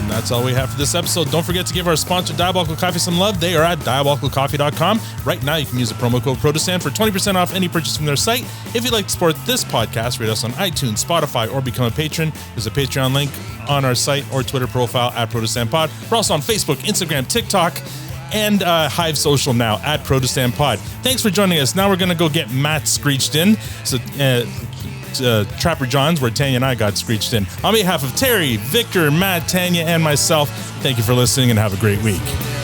That's all we have for this episode. Don't forget to give our sponsor, Diabolical Coffee, some love. They are at diabolicalcoffee.com. Right now, you can use the promo code PROTESTANT for 20% off any purchase from their site. If you'd like to support this podcast, rate us on iTunes, Spotify, or become a patron. There's a Patreon link on our site or Twitter profile at ProtestantPod. We're also on Facebook, Instagram, TikTok, and Hive Social now at ProtestantPod. Thanks for joining us. Now we're going to go get Matt screeched in. So, Trapper John's, where Tanya and I got screeched in. On behalf of Terry, Victor, Matt, Tanya, and myself, thank you for listening and have a great week.